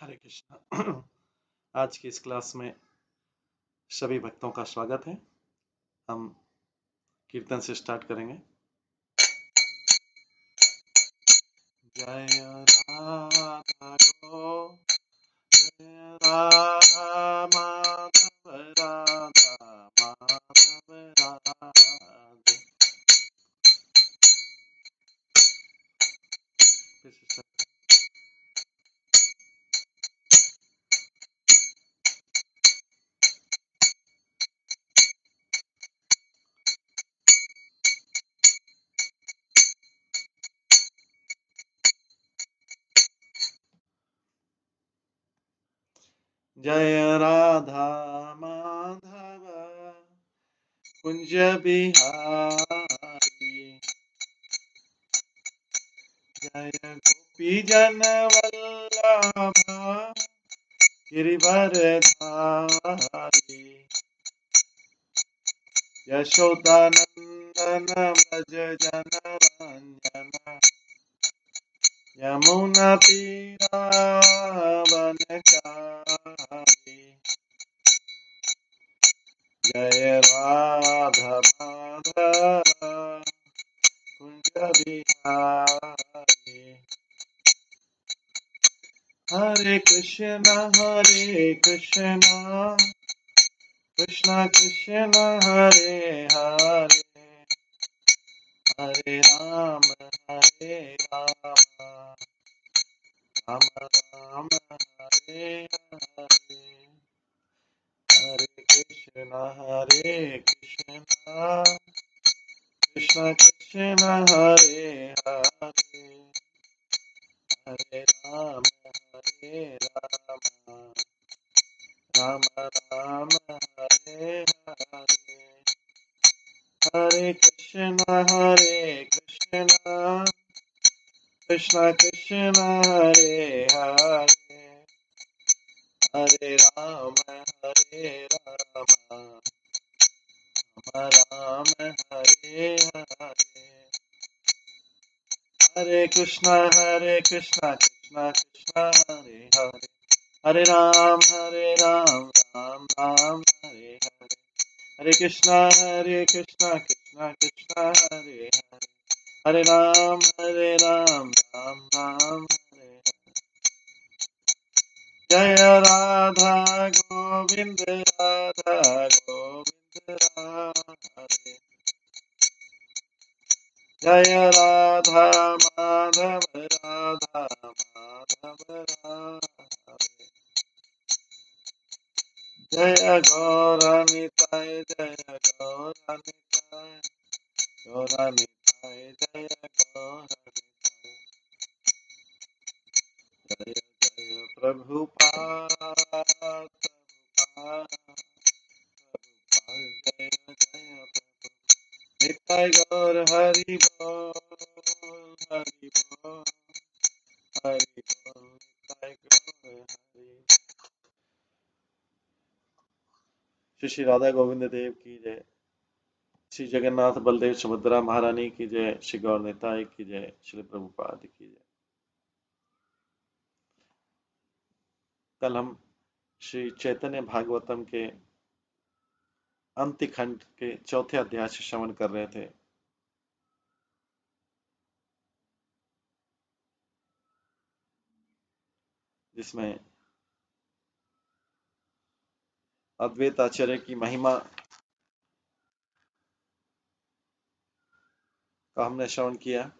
हरे कृष्णा। आज की इस क्लास में सभी भक्तों का स्वागत है। हम कीर्तन से स्टार्ट करेंगे। जय राधा गो, जय राधा माधव, राधा माधव राधे। जय राधा माधव कुंज बिहारी, जय गोपी जन वल्लभ गिरिवरधारी, यशोदानंदन व्रज जनरंजन, यमुना तीरावनचारी। जय राधा माधव कुंज बिहारी, हरे कृष्ण कृष्ण कृष्ण हरे हरे, हरे राम राम राम हरे हरे, हरे कृष्ण कृष्ण कृष्ण हरे हरे, हरे राम राम राम हरे हरे, हरे कृष्ण कृष्ण कृष्ण हरे हरे, हरे राम राम राम हरे हरे, हरे कृष्ण कृष्ण कृष्ण हरे हरे, हरे राम राम राम हरे हरे, हरे कृष्ण कृष्ण कृष्ण हरे हरे, हरे राम राम राम हरे हरे। जय राधा गोविंद राधे, जय राधा माधव राधे, जय गौरानिताय जय गौरानिताय, गौरानिताय जय गौरानिताय, जय जय प्रभुपाद जय जय प्रभु, निताय गौर हरि बोल हरि बोल हरि बोल, निताय गौर हरि। श्री श्री राधा गोविंद देव की जय, श्री जगन्नाथ बलदेव सुभद्रा महारानी की जय, श्री गौर निताय की जय, श्री प्रभुपाद की जय। कल हम श्री चैतन्य भागवतम के अंत्य खंड के चौथे अध्याय से श्रवण कर रहे थे। जिसमें अद्वैत आचार्य की महिमा का हमने श्रवण किया।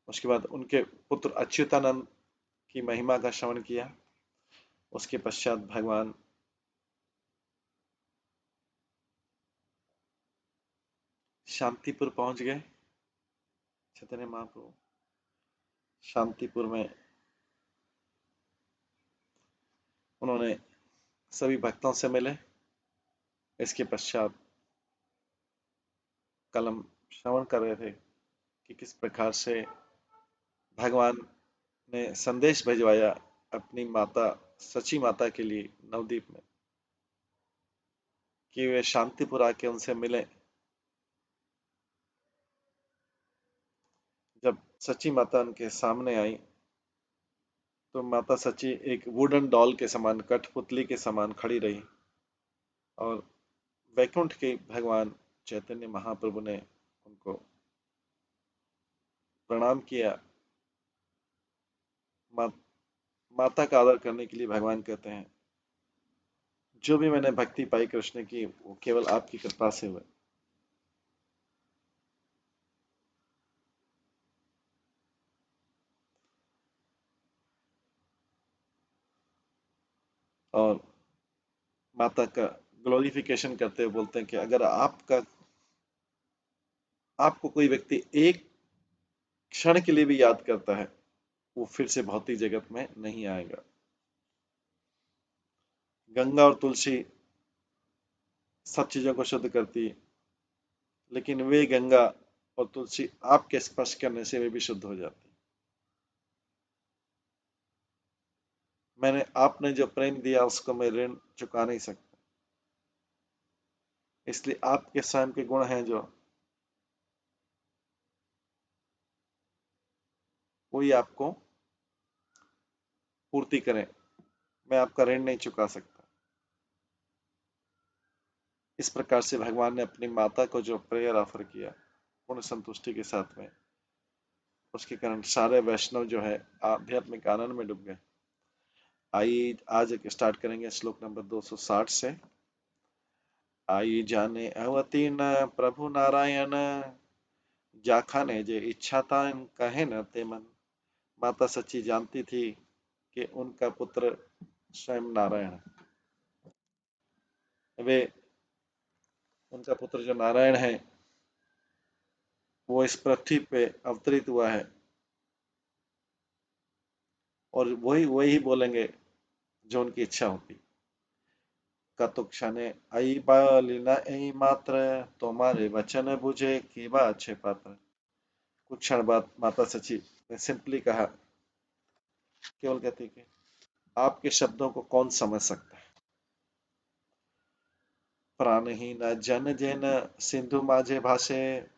उसके बाद उनके पुत्र अच्युतानंद की महिमा का श्रवण किया। उसके पश्चात भगवान शांतिपुर पहुंच गए। चैतन्य महाप्रभु शांतिपुर में उन्होंने सभी भक्तों से मिले। इसके पश्चात कल हम श्रवण कर रहे थे कि किस प्रकार से भगवान ने संदेश भिजवाया अपनी माता सची माता के लिए नवदीप में, कि वे शांतिपुर आके उनसे मिले। जब सची माता उनके सामने आई तो माता सची एक वुडन डॉल के समान, कठपुतली के समान खड़ी रही, और वैकुंठ के भगवान चैतन्य महाप्रभु ने उनको प्रणाम किया। मा, माता का आदर करने के लिए भगवान कहते हैं, जो भी मैंने भक्ति पाई कृष्ण की, वो केवल आपकी कृपा से हुआ। और माता का ग्लोरिफिकेशन करते हुए बोलते हैं कि अगर आपको कोई व्यक्ति एक क्षण के लिए भी याद करता है, वो फिर से भौतिक जगत में नहीं आएगा। गंगा और तुलसी सब चीजों को शुद्ध करती है, लेकिन वे गंगा और तुलसी आपके स्पर्श करने से वे भी शुद्ध हो जाती है। मैंने आपने जो प्रेम दिया उसको मैं ऋण चुका नहीं सकता, इसलिए आपके स्वयं के गुण हैं जो कोई आपको पूर्ति करें, मैं आपका ऋण नहीं चुका सकता। इस प्रकार से भगवान ने अपनी माता को जो प्रेयर ऑफर किया पूर्ण संतुष्टि के साथ में, उसके कारण सारे वैष्णव जो है आध्यात्मिक आनंद में डूब गए। आइए आज एक स्टार्ट करेंगे श्लोक नंबर 260 से। आई जाने अवतीर्ण प्रभु नारायण, जाखाने जे इच्छा तान कहे न ते मन। माता सच्ची जानती थी कि उनका पुत्र स्वयं नारायण है। वे उनका पुत्र जो नारायण है, वो इस पृथ्वी पे अवतरित हुआ है, और वही वही बोलेंगे जो उनकी इच्छा होती। कतुक्षणे आई बालिना आई मात्र, तुम्हारे वचन बुझे की बा अच्छे पात्र। कुछ क्षण बाद माता सची ने सिंपली कहा, केवल कहती कि आपके शब्दों को कौन समझ सकता है। प्राणहीन जन जैन सिंधु माझे भाषे,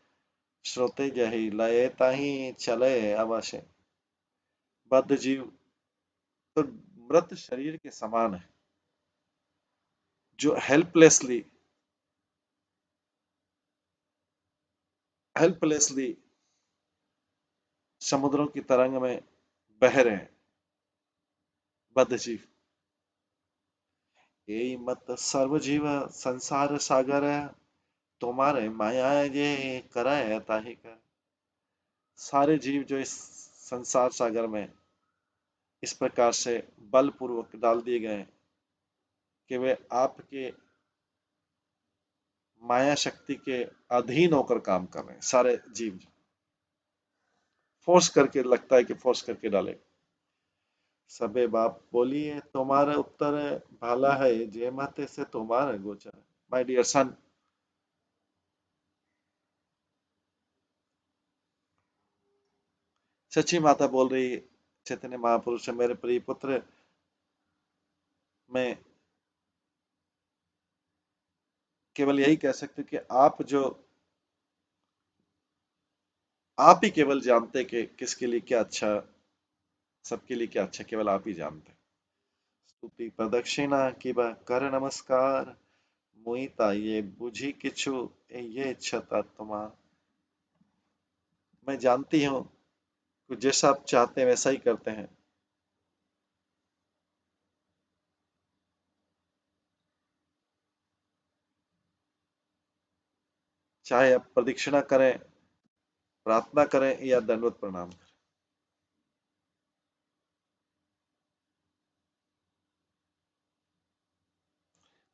श्रोते जही लय ताही चले अवश्य। बद्ध जीव तो मृत शरीर के समान है, जो हेल्पलेसली समुद्रों की तरंग में बह रहे हैं। बद्ध जीव यही मत सर्व जीव संसार सागर, तुम्हारे माया ये कराए ताही कर। सारे जीव जो इस संसार सागर में इस प्रकार से बलपूर्वक डाल दिए गए हैं कि वे आपके माया शक्ति के अधीन होकर काम कर रहे हैं। सारे जीव फोर्स करके, लगता है कि फोर्स करके डाले। सबे बाप बोलिए तुम्हारा उत्तर, भाला है जे माते से तुम्हारा गोचर। माय डियर सन, सच्ची माता बोल रही, चैतन्य महापुरुष है, मेरे प्रिय पुत्र, मैं केवल यही कह सकती हूँ कि आप ही केवल जानते कि किसके लिए क्या अच्छा, सबके लिए क्या अच्छा, केवल आप ही जानते। स्तुति प्रदक्षिणा की बा कर नमस्कार, मुईता ये बुझी किछु ये इच्छता तुम्हार। मैं जानती हूँ कि जैसा आप चाहते हैं वैसा ही करते हैं। चाहे आप प्रदक्षिणा करें, प्रार्थना करें या दंडवत प्रणाम करें।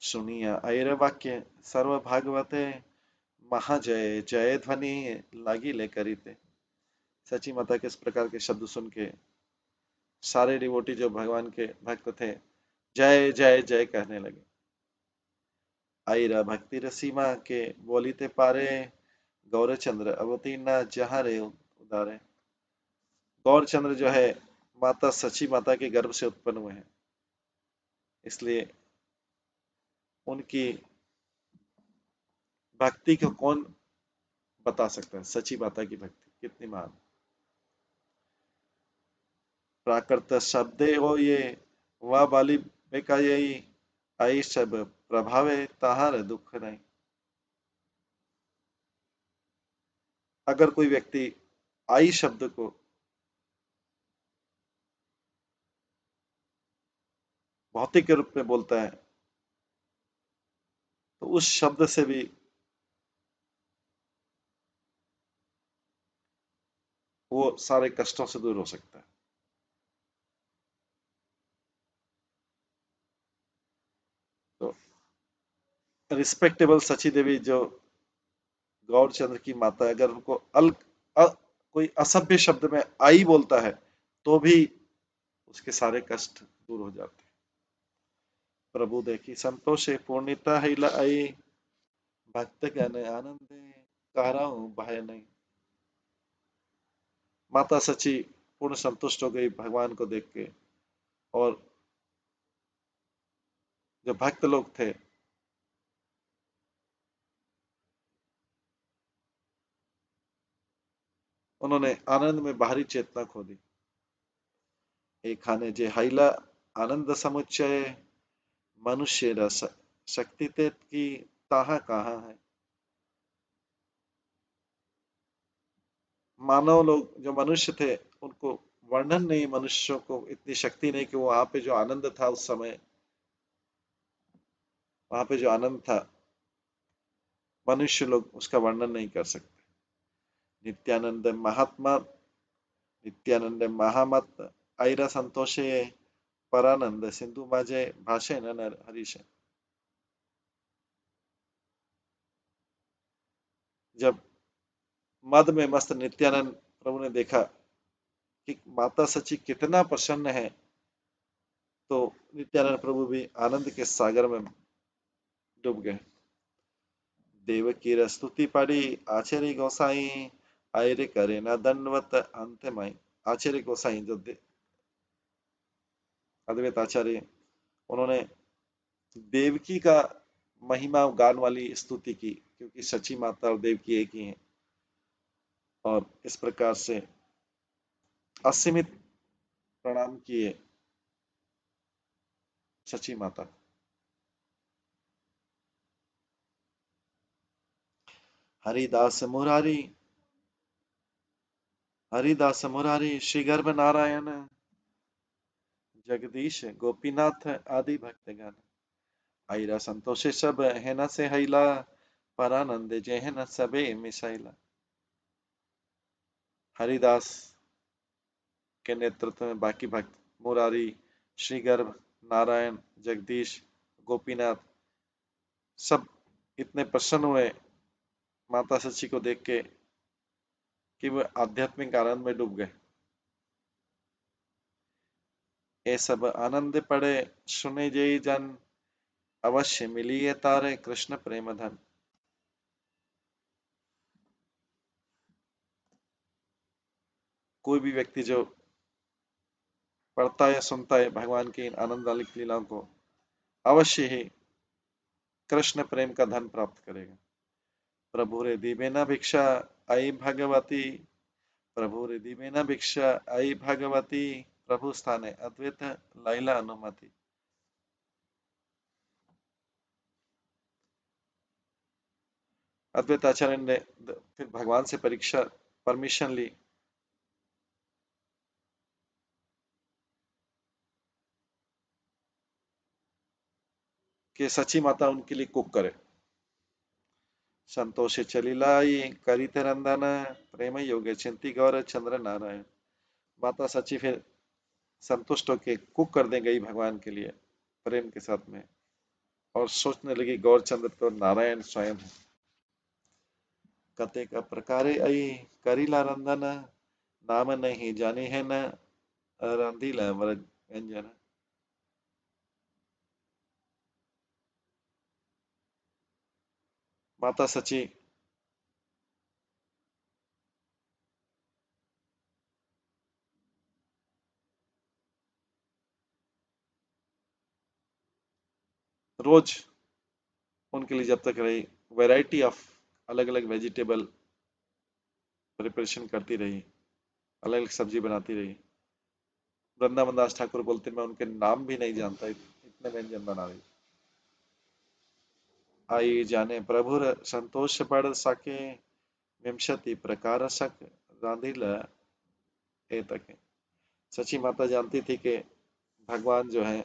सुनिया ऐर वाक्य सर्व भागवते, महाजय जय ध्वनि लागी ले करीते। सची माता के इस प्रकार के शब्द सुन के सारे डिवोटी जो भगवान के भक्त थे, जय जय जय कहने लगे। आईरा भक्ति रसीमा के बोलीते पारे, गौरचंद्र अवतीर्णा जहाँ रे उदारे। गौरचंद्र जो है माता सची माता के गर्भ से उत्पन्न हुए हैं, इसलिए उनकी भक्ति को कौन बता सकता है। सची माता की भक्ति कितनी महान। प्राकृत शब्दे हो ये वह बाली बेका यही आई सब प्रभावे ताहार दुख नहीं। अगर कोई व्यक्ति आई शब्द को भौतिक के रूप में बोलता है तो उस शब्द से भी वो सारे कष्टों से दूर हो सकता है। तो रिस्पेक्टेबल सची देवी जो गौरचंद्र की माता है, अगर उनको कोई असभ्य शब्द में आई बोलता है तो भी उसके सारे कष्ट दूर हो जाते हैं। प्रभु देखी संतोषे पूर्णिता हिला आई भक्त गण आनंदे कह हूं भय नहीं। माता सची पूर्ण संतुष्ट हो गई भगवान को देख के, और जो भक्त लोग थे उन्होंने आनंद में बाहरी चेतना खो दी। एक खाने जे हाइला आनंद समुच्चय मनुष्य रस शक्ति तेत की ताहा कहाँ है। मानव लोग जो मनुष्य थे उनको वर्णन नहीं, मनुष्यों को इतनी शक्ति नहीं कि वो वहां पे जो आनंद था उस समय, वहां पे जो आनंद था मनुष्य लोग उसका वर्णन नहीं कर सकते। नित्यानंद महात्मा नित्यानंद महामत ऐरा संतोषे परानंद सिंधु माजे भाषे न हरीश। जब मद में मस्त नित्यानंद प्रभु ने देखा कि माता सची कितना प्रसन्न है, तो नित्यानंद प्रभु भी आनंद के सागर में डूब गए। देव की स्तुति पढ़ी आचार्य गोसाई आयरे करे न दंडवत अंतमय। आचार्य गोसाई जो अद्वैत आचार्य, उन्होंने देवकी का महिमा गान वाली स्तुति की, क्योंकि सची माता और देवकी एक ही हैं, और इस प्रकार से असीमित प्रणाम किए सची माता। हरिदास मुरारी हरिदास मुरारी श्री गर्भ नारायण जगदीश गोपीनाथ आदि भक्तगण आईरा संतोषे सब है न से हैला परानंद जय है न सबे मिसाइला। हरिदास के नेतृत्व में बाकी भक्त मुरारी, श्रीगर्भ, नारायण, जगदीश, गोपीनाथ सब इतने प्रसन्न हुए माता सची को देख के कि वो आध्यात्मिक आनंद में डूब गए। ये सब आनंद पड़े सुने जय जन अवश्य मिलिए तारे कृष्ण प्रेम धन। कोई भी व्यक्ति जो पढ़ता है सुनता है भगवान की इन आनंद वाली लीलाओं को, अवश्य ही कृष्ण प्रेम का धन प्राप्त करेगा। प्रभु रे दीबेना भिक्षा आई भगवती प्रभु रे दीबेना भिक्षा आई भगवती प्रभु स्थाने अद्वैत लाइला अनुमति। अद्वैत आचार्य ने फिर भगवान से परीक्षा परमिशन ली कि सची माता उनके लिए कुक करे। संतोषे चलिलाई करित रंदन प्रेम योगे चिंती गौर चंद्र नारायण। माता सची फिर संतुष्ट होके कुक कर दे गई भगवान के लिए प्रेम के साथ में, और सोचने लगी गौर चंद्र तो नारायण स्वयं है। कते का प्रकारे आई करीला रंदन नाम नहीं जानी है न रंधीला व्यंजन। माता सची रोज उनके लिए जब तक रही वैरायटी ऑफ अलग अलग वेजिटेबल प्रिपरेशन करती रही, अलग अलग सब्जी बनाती रही। वृंदावन दास ठाकुर बोलते मैं उनके नाम भी नहीं जानता, इतने व्यंजन बना रही। आई जाने प्रभुर संतोष बड़ सके, विंशति प्रकार सक रांधिल ए तके। सची माता जानती थी कि भगवान जो है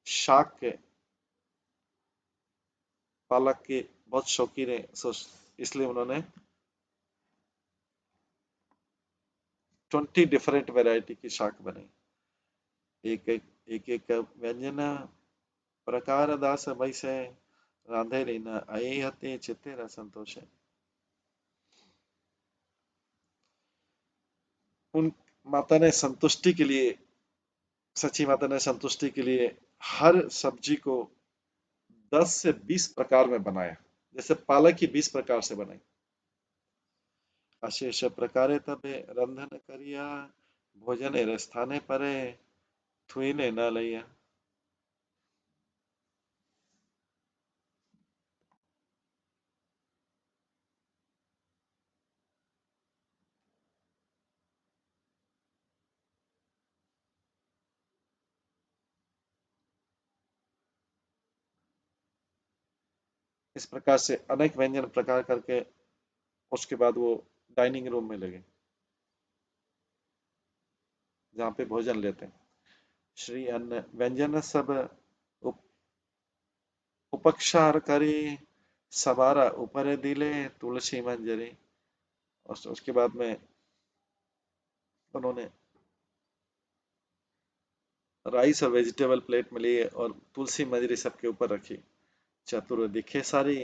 शाक के, पालक के बहुत शौकीन है, इसलिए उन्होंने 20 डिफरेंट वैरायटी की शाक बनाई। एक एक एक व्यंजन प्रकार दास वैसे रांधे लेना आए हते चित्तेरा संतोष है। उन माता ने संतुष्टि के लिए, सची माता ने संतुष्टि के लिए हर सब्जी को 10 से 20 प्रकार में बनाया। जैसे पालक की 20 प्रकार से बनाई। अशेष प्रकारे तबे रंधन करिया, भोजन एर स्थाने परे थुईने न लैया। इस प्रकार से अनेक व्यंजन प्रकार करके उसके बाद वो डाइनिंग रूम में लगे, जहाँ पे भोजन लेते हैं। श्री अन्न व्यंजन सब उप, उपक्षार करी, सवारा ऊपर दिले तुलसी मंजरी। और उसके बाद में उन्होंने राइस और वेजिटेबल प्लेट में लिए और तुलसी मंजरी सबके ऊपर रखी। चतुर दिखे सारी,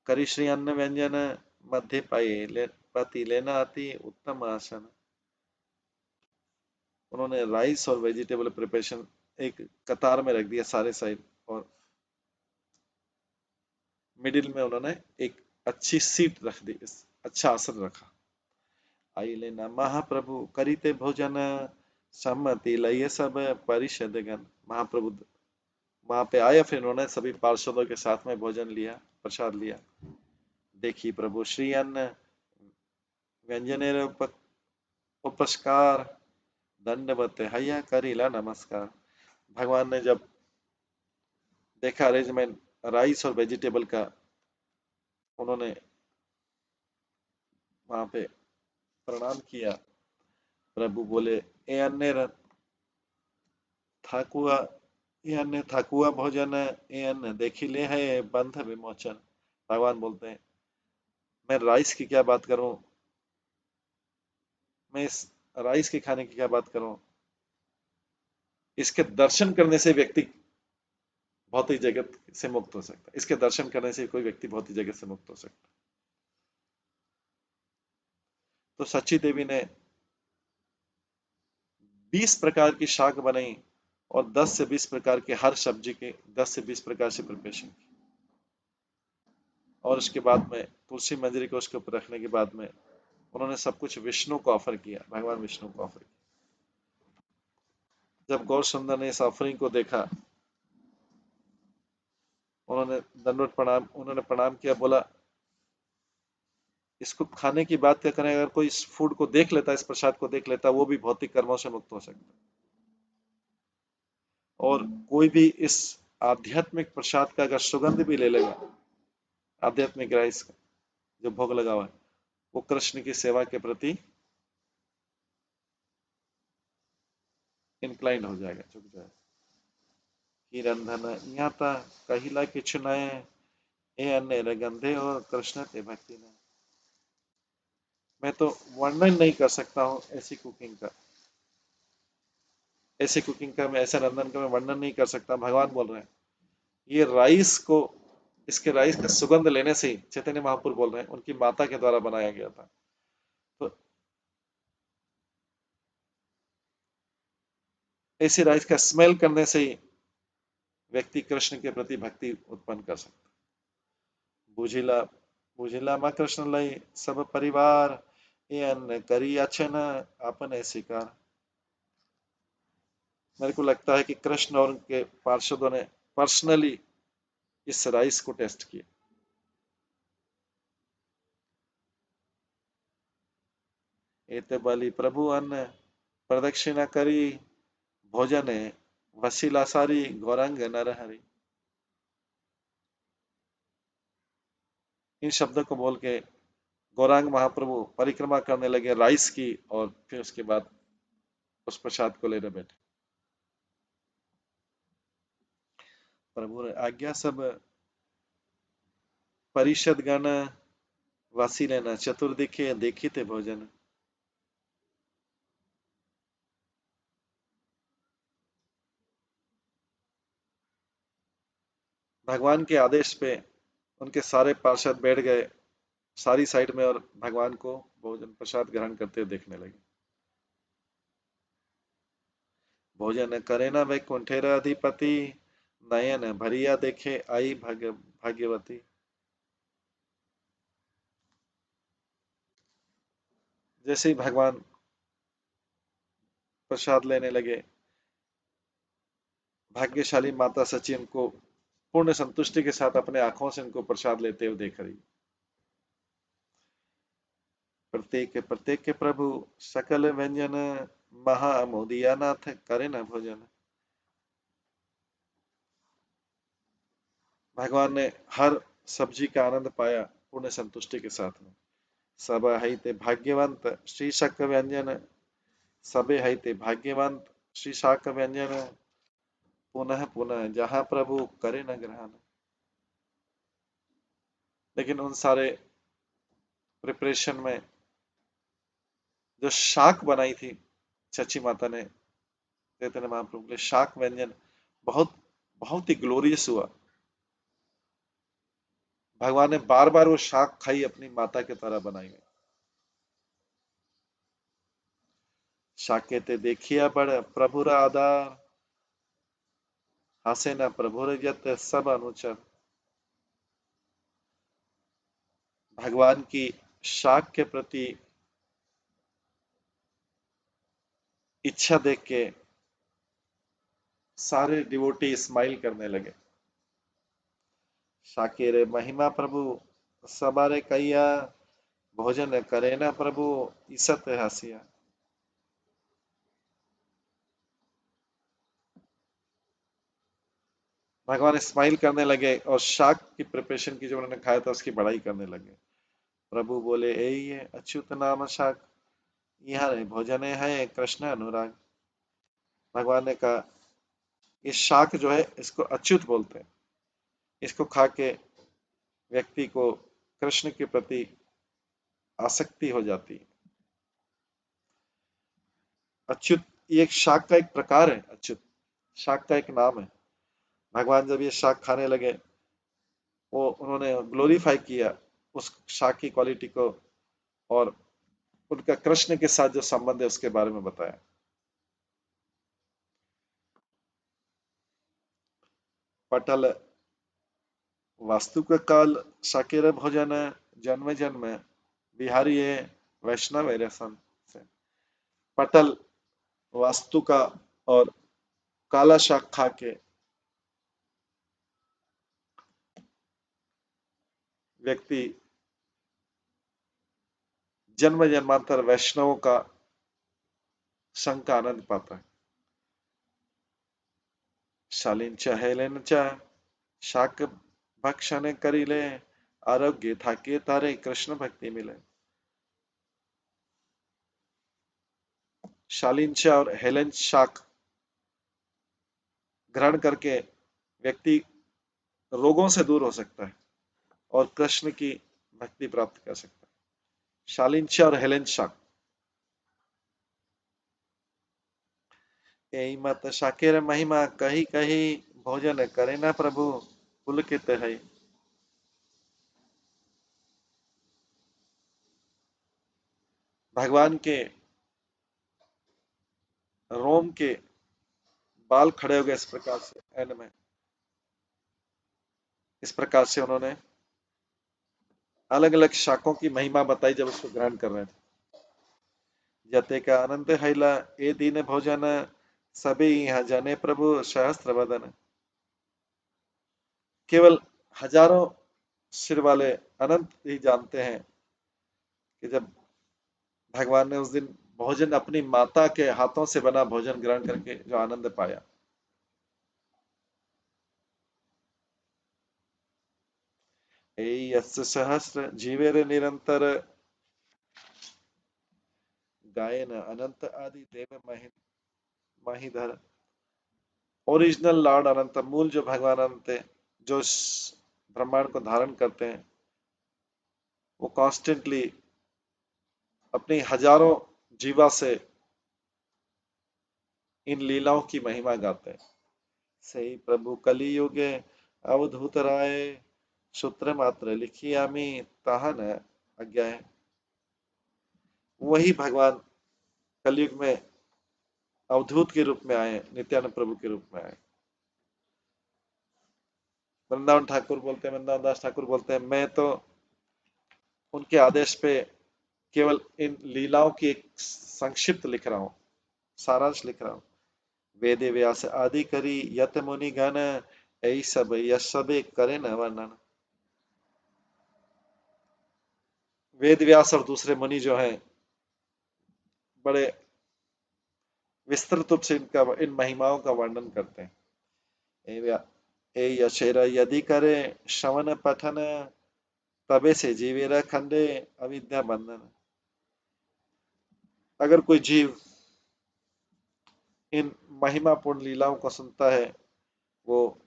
करी श्री अन्न व्यंजन, मध्य पाई पति लेना अति उत्तम आसन। उन्होंने राइस और वेजिटेबल प्रिपरेशन एक कतार में रख दिया सारे साइड, और मिडिल में उन्होंने एक अच्छी सीट रख दी, अच्छा आसन रखा। आई लेना महाप्रभु करीते भोजन, सम्मति लय सब परिषदगण। महाप्रभु वहां पे आए, फिर उन्होंने सभी पार्षदों के साथ में भोजन लिया, प्रसाद लिया। देखी प्रभु श्री अन्न व्यंजनेर उपस्कार, दंडवत हैया करीला नमस्कार। भगवान ने जब देखा अरेंजमेंट राइस और वेजिटेबल का, उन्होंने वहां पे प्रणाम किया। प्रभु बोले ए अन्य थाकुआ, ए अन्य थाकुआ भोजन, ए अन्न देखी ले है बंध विमोचन। भगवान बोलते हैं मैं राइस की क्या बात करूं, मैं इस राइस के खाने की क्या बात करूं, इसके दर्शन करने से व्यक्ति भौतिक जगत से मुक्त हो सकता है। इसके दर्शन करने से कोई व्यक्ति भौतिक जगत से मुक्त हो सकता है। तो सच्ची देवी ने 20 प्रकार की शाक बनाई और 10 से 20 प्रकार के हर सब्जी के 10 से 20 प्रकार से प्रिपरेशन की। और उसके बाद में तुलसी मंजरी को उसके ऊपर रखने के बाद में उन्होंने सब कुछ विष्णु को ऑफर किया, भगवान विष्णु को ऑफर किया। जब गौर सुंदर ने इस ऑफरिंग को देखा, उन्होंने दंडवत प्रणाम, उन्होंने प्रणाम किया, बोला इसको खाने की बात क्या करें, अगर कोई इस फूड को देख लेता, इस प्रसाद को देख लेता, वो भी भौतिक कर्मों से मुक्त हो सकता है। और कोई भी इस आध्यात्मिक प्रसाद का अगर सुगंध भी ले लेगा, आध्यात्मिक राइस का जो भोग लगा हुआ है, वो कृष्ण की सेवा के प्रति इंक्लाइंड हो जाएगा, झुक जाएगा। कि रंधन यहाँ था कहिला किछ नए, ए अन्य गंधे और कृष्ण ते भक्ति ने। मैं तो वर्णन नहीं कर सकता हूँ ऐसी कुकिंग का, ऐसे कुकिंग का, मैं ऐसे रंधन का मैं वर्णन नहीं कर सकता। भगवान बोल रहे हैं ये राइस को, इसके राइस का सुगंध लेने से ही चैतन्य महापुर बोल रहे हैं उनकी माता के द्वारा बनाया गया था। तो ऐसे राइस का स्मेल करने से ही व्यक्ति कृष्ण के प्रति भक्ति उत्पन्न कर सकता है। बुझिला बुझिला माँ कृष्ण लई सब परिवार, ये अन्न करी अच्छे न अपने शिकार। मेरे को लगता है कि कृष्ण और उनके पार्षदों ने पर्सनली इस राइस को टेस्ट किया। एते बलि प्रभु अन्न प्रदक्षिणा करी, भोजन वसीला सारी गौरांग नरहरि। इन शब्दों को बोल के गौरांग महाप्रभु परिक्रमा करने लगे राइस की, और फिर उसके बाद उस प्रसाद को लेने बैठे। प्रभु ने आज्ञा सब परिषद गण वासी लेना चतुर्दिखे देखी थे भोजन। भगवान के आदेश पे उनके सारे पार्षद बैठ गए सारी साइड में, और भगवान को भोजन प्रसाद ग्रहण करते हुए देखने लगे। भोजन करे न वैकुंठेर अधिपति, नयन भरिया देखे आई भाग्यवती। जैसे ही भगवान प्रसाद लेने लगे, भाग्यशाली माता सची उनको पूर्ण संतुष्टि के साथ अपने आंखों से उनको प्रसाद लेते हुए देख रही। प्रत्येक प्रत्येक के प्रभु सकल व्यंजन, महामोदिया नाथ करे न भोजन। भगवान ने हर सब्जी का आनंद पाया पूर्ण संतुष्टि के साथ में। सब हईते भाग्यवंत श्री शक व्यंजन, सबे हईते भाग्यवंत श्री शाक व्यंजन, पुनः पुनः जहां प्रभु करे न ग्रहण। लेकिन उन सारे प्रिपरेशन में जो शाक बनाई थी सची माता ने, चैतन्य महाप्रभु के लिए शाक व्यंजन बहुत बहुत ही ग्लोरियस हुआ। भगवान ने बार बार वो शाक खाई, अपनी माता की तरह बनाई हुई। शाके ते देखिया बड़ प्रभुर आधार, हसे न प्रभुर जत सब अनुचर। भगवान की शाक के प्रति इच्छा देख के सारे डिवोटी स्माइल करने लगे। शाके रे महिमा प्रभु सबारे कैया, भोजन करे न प्रभु ईसत हसिया। भगवान स्माइल करने लगे और शाक की प्रिपरेशन की जो उन्होंने खाया था उसकी बड़ाई करने लगे। प्रभु बोले ए ये अच्युत नाम शाक, यहाँ रे भोजन है कृष्ण अनुराग। भगवान ने कहा ये शाक जो है इसको अच्युत बोलते हैं, इसको खा के व्यक्ति को कृष्ण के प्रति आसक्ति हो जाती है। अच्युत ये एक शाक का एक प्रकार है, अच्युत शाक का एक नाम है। भगवान जब ये शाक खाने लगे, वो उन्होंने ग्लोरीफाई किया उस शाक की क्वालिटी को, और उनका कृष्ण के साथ जो संबंध है उसके बारे में बताया। पटल वास्तु का काल शाकेर भोजन, जन्म जन्म बिहारी है वैष्णव रसन से। पटल वास्तु का और काला शाक खा के व्यक्ति जन्म जन्मांतर वैष्णवों का संग का आनंद पाता है। शालीन हेलेन शाक भक्षण करिले, आरोग्य थाके तारे कृष्ण भक्ति मिले। शालीन और हेलेन शाक ग्रहण करके व्यक्ति रोगों से दूर हो सकता है और कृष्ण की भक्ति प्राप्त कर सकता है। शालीन और हेलेन शाक। यही मत शाकेर महिमा कही कही, भोजन करे ना प्रभु पुलकित है। भगवान के रोम के बाल खड़े हो गए इस प्रकार से एंड में, इस प्रकार से उन्होंने अलग अलग शाकों की महिमा बताई जब उसको ग्रहण कर रहे थे। जते का आनंद हैला ए दीन भोजन, सभी यहाँ जने प्रभु सहस्त्र वदन। केवल हजारों सिर वाले अनंत ही जानते हैं कि जब भगवान ने उस दिन भोजन अपनी माता के हाथों से बना भोजन ग्रहण करके जो आनंद पाया। यस्य सहस्र जीवेर निरंतर गायन अनंत आदि देव महिधर। ओरिजिनल लॉर्ड अनंत, मूल जो भगवान अनंत है, जो ब्रह्मांड को धारण करते हैं, वो कॉन्स्टेंटली अपनी हजारों जीवा से इन लीलाओं की महिमा गाते हैं। सही प्रभु कली युगे अवधूत राय, सूत्र मात्र लिखी आमी ताहा न अज्ञा है। वही भगवान कलयुग में अवधूत के रूप में आए, नित्यानंद प्रभु के रूप में आए। वृंदावन ठाकुर बोलते हैं, वृंदावन दास ठाकुर बोलते हैं, मैं तो उनके आदेश पे केवल इन लीलाओं की एक संक्षिप्त लिख रहा हूँ, सारांश लिख रहा हूँ। वेद व्यास आदि करी यत मुनि गण, ऐ सब यश सबे करे न वर्णन। वेद व्यास और दूसरे मुनि जो हैं, बड़े विस्तृत रूप से इन महिमाओं का वर्णन करते हैं। ए यशेरा यदि करे श्रवण पठन, तबे से जीवेरा खंडे अविद्या बंधन। अगर कोई जीव इन महिमापूर्ण लीलाओं को सुनता है, वो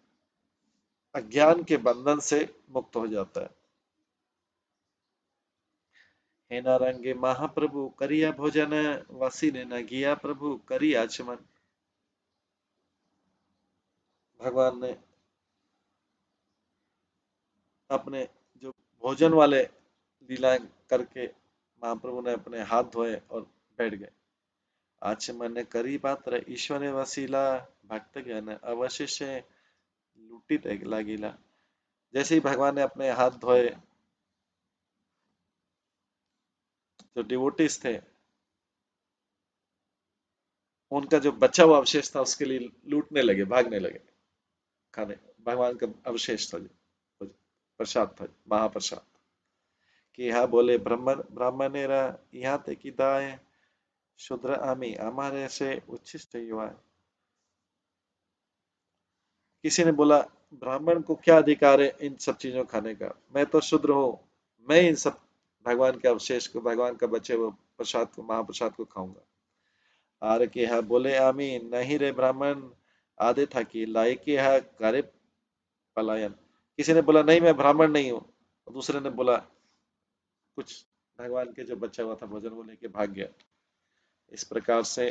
अज्ञान के बंधन से मुक्त हो जाता है। हे नारंगे महाप्रभु करिया भोजन, वसी ने न किया प्रभु करी आचमन। भगवान ने अपने जो भोजन वाले लीलाएं करके महाप्रभु ने अपने हाथ धोए और बैठ गए। आचमन करी पात्र ईश्वर वसीला, भक्त ज्ञान अवशिष्य लूटित लागिला। जैसे ही भगवान ने अपने हाथ धोए, जो डिवोटीज थे, उनका जो बचा हुआ अवशेष था उसके लिए लूटने लगे, भागने लगे। खाने भगवान का अवशेष था, जो प्रसाद था, महाप्रसाद। कि यहाँ बोले ब्राह्मण ब्राह्मणेरा यहाँ ते की दाए, शूद्र आमी हमारे से उच्छिष्ट युवा। किसी ने बोला, ब्राह्मण को क्या अधिकार है इन सब चीजों खाने का, मैं तो शूद्र हूँ, मैं इन सब भगवान के अवशेष को, भगवान का बचे हुए प्रसाद को, महाप्रसाद को खाऊंगा। आर के है बोले आमी नहीं रे ब्राह्मण, आधे था कि लायकी है करे पलायन। किसी ने बोला नहीं मैं ब्राह्मण नहीं हूँ, दूसरे ने बोला कुछ भगवान के जो बचा हुआ था भोजन वो लेके भाग गया। इस प्रकार से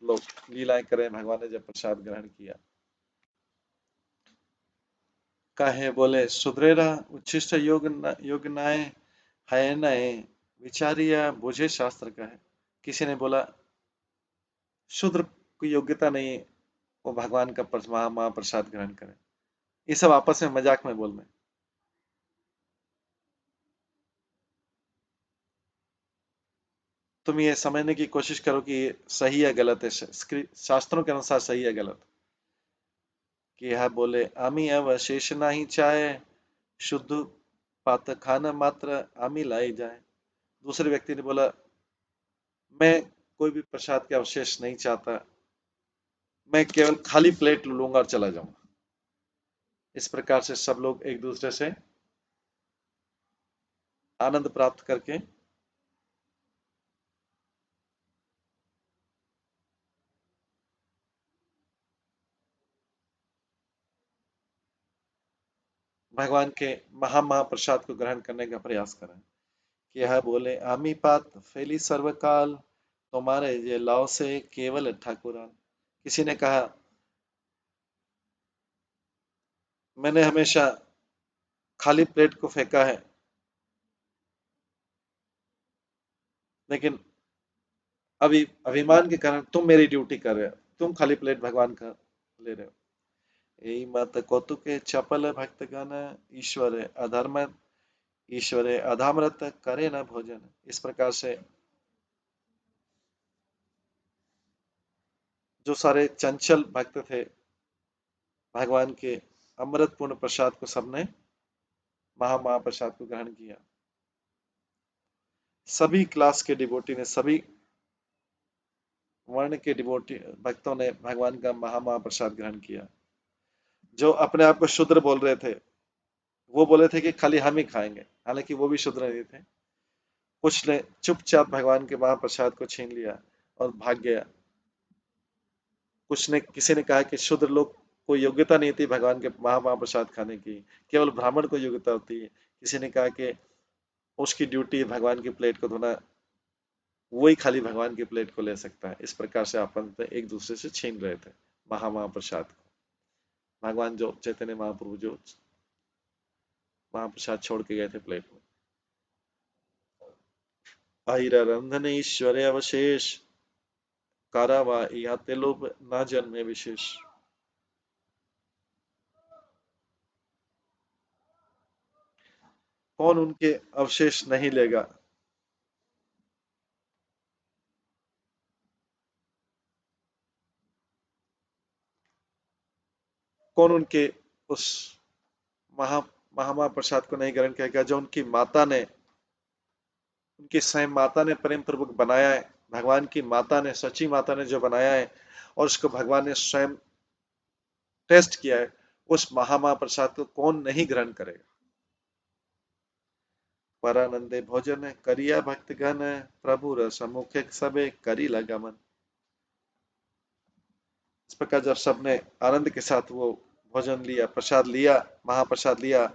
लोग लीलाएं करें, भगवान ने जब प्रसाद ग्रहण किया। काहे बोले सुधरेरा उच्छिष्ट योग नाय है नए, विचारिया बुझे शास्त्र का है। किसी ने बोला शूद्र की योग्यता नहीं, वो भगवान का महाप्रसाद ग्रहण करें। ये सब आपस में मजाक में बोल रहे हैं। तुम ये समझने की कोशिश करो कि ये सही या गलत है, शास्त्रों के अनुसार सही या गलत। कि यह बोले आमी अवशेष नहीं चाहे, शुद्ध पात खाना मात्र आमी लाई जाए। दूसरे व्यक्ति ने बोला मैं कोई भी प्रसाद के अवशेष नहीं चाहता, मैं केवल खाली प्लेट लूंगा और चला जाऊंगा। इस प्रकार से सब लोग एक दूसरे से आनंद प्राप्त करके भगवान के महाप्रसाद को ग्रहण करने का प्रयास करें। कि यह बोले आमी पात फैली सर्वकाल, तुम्हारे ये लाओ से केवल ठाकुराल। किसी ने कहा मैंने हमेशा खाली प्लेट को फेंका है, लेकिन अभी अभिमान के कारण तुम मेरी ड्यूटी कर रहे हो, तुम खाली प्लेट भगवान का ले रहे हो। यही मत कौतुके चपल भक्तगण, ईश्वर अधर्म ईश्वर अधामृत करे न भोजन। इस प्रकार से जो सारे चंचल भक्त थे, भगवान के अमृतपूर्ण प्रसाद को सबने महाप्रसाद को ग्रहण किया। सभी क्लास के डिवोटी ने, सभी वर्ण के डिवोटी भक्तों ने भगवान का महाप्रसाद ग्रहण किया। जो अपने आप को शूद्र बोल रहे थे, वो बोले थे कि खाली हम ही खाएंगे, हालांकि वो भी शूद्र नहीं थे। कुछ ने चुपचाप भगवान के महाप्रसाद को छीन लिया और भाग गया। कुछ ने, किसी ने कहा कि शूद्र लोग को योग्यता नहीं थी भगवान के महाप्रसाद खाने की, केवल ब्राह्मण को योग्यता होती है। किसी ने कहा कि उसकी ड्यूटी भगवान की प्लेट को धोना, वही खाली भगवान की प्लेट को ले सकता है। इस प्रकार से अपन एक दूसरे से छीन रहे थे महाप्रसाद को। भगवान जो चैतन्य महाप्रभु जो महाप्रसाद छोड़ के गए थे प्लेट में। आईरा रंधन ईश्वरे अवशेष, कारावा या तेलोप ना जन्मे विशेष। कौन उनके अवशेष नहीं लेगा। कौन उनके उस महा महाप्रसाद को नहीं ग्रहण करेगा, जो उनकी माता ने, उनकी स्वयं माता ने प्रेम पूर्वक बनाया है। भगवान की माता ने, सची माता ने जो बनाया है और उसको भगवान ने स्वयं टेस्ट किया है, उस महाप्रसाद को कौन नहीं ग्रहण करेगा। परानंदे भोजन करिया भक्तगण, प्रभु रस मुखे सबे करी लगा मन। इस प्रकार जब सबने आनंद के साथ वो भोजन लिया, प्रसाद लिया, महाप्रसाद लिया,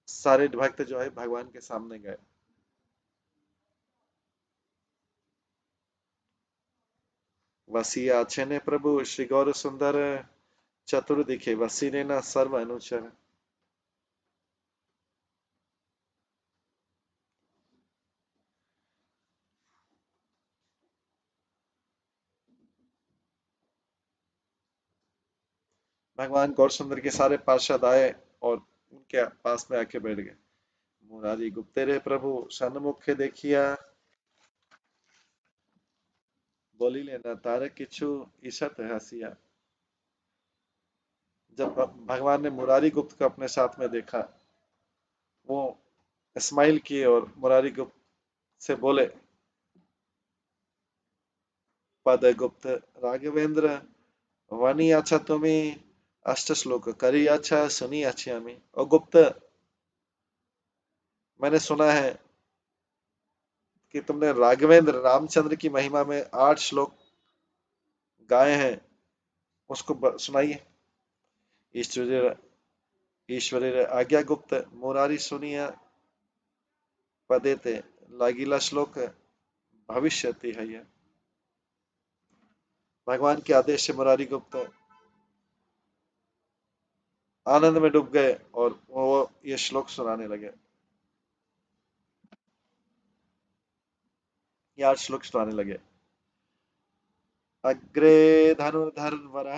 सारे भक्त जो है भगवान के सामने गए। वसी आछे ने प्रभु श्री गौर सुंदर, चतुर दिखे वसी ने न सर्व अनुचर। भगवान गौर सुंदर के सारे पार्षद आए और उनके पास में आके बैठ गए। मुरारी गुप्ते रे प्रभु सन्मुख देखिया, बोली लेना तारे किछु ईसत हसिया। जब भगवान ने मुरारी गुप्त को अपने साथ में देखा, वो स्माइल किए और मुरारी गुप्त से बोले, पद गुप्त राघवेंद्र, वाणी अच्छा तुम्हें अष्ट श्लोक करी अच्छा सुनी अच्छी हमें। और गुप्त, मैंने सुना है कि तुमने राघवेंद्र रामचंद्र की महिमा में 8 श्लोक गाए हैं, उसको सुनाइए। ईश्वर ईश्वरेर आज्ञा गुप्त मुरारी सुनिया, पदेते लागिला श्लोक भविष्यति है यह। भगवान के आदेश से मुरारी गुप्त आनंद में डूब गए और वो ये श्लोक सुनाने लगे। ये 8 श्लोक सुनाने लगे। अग्रे धनुर्धर वर,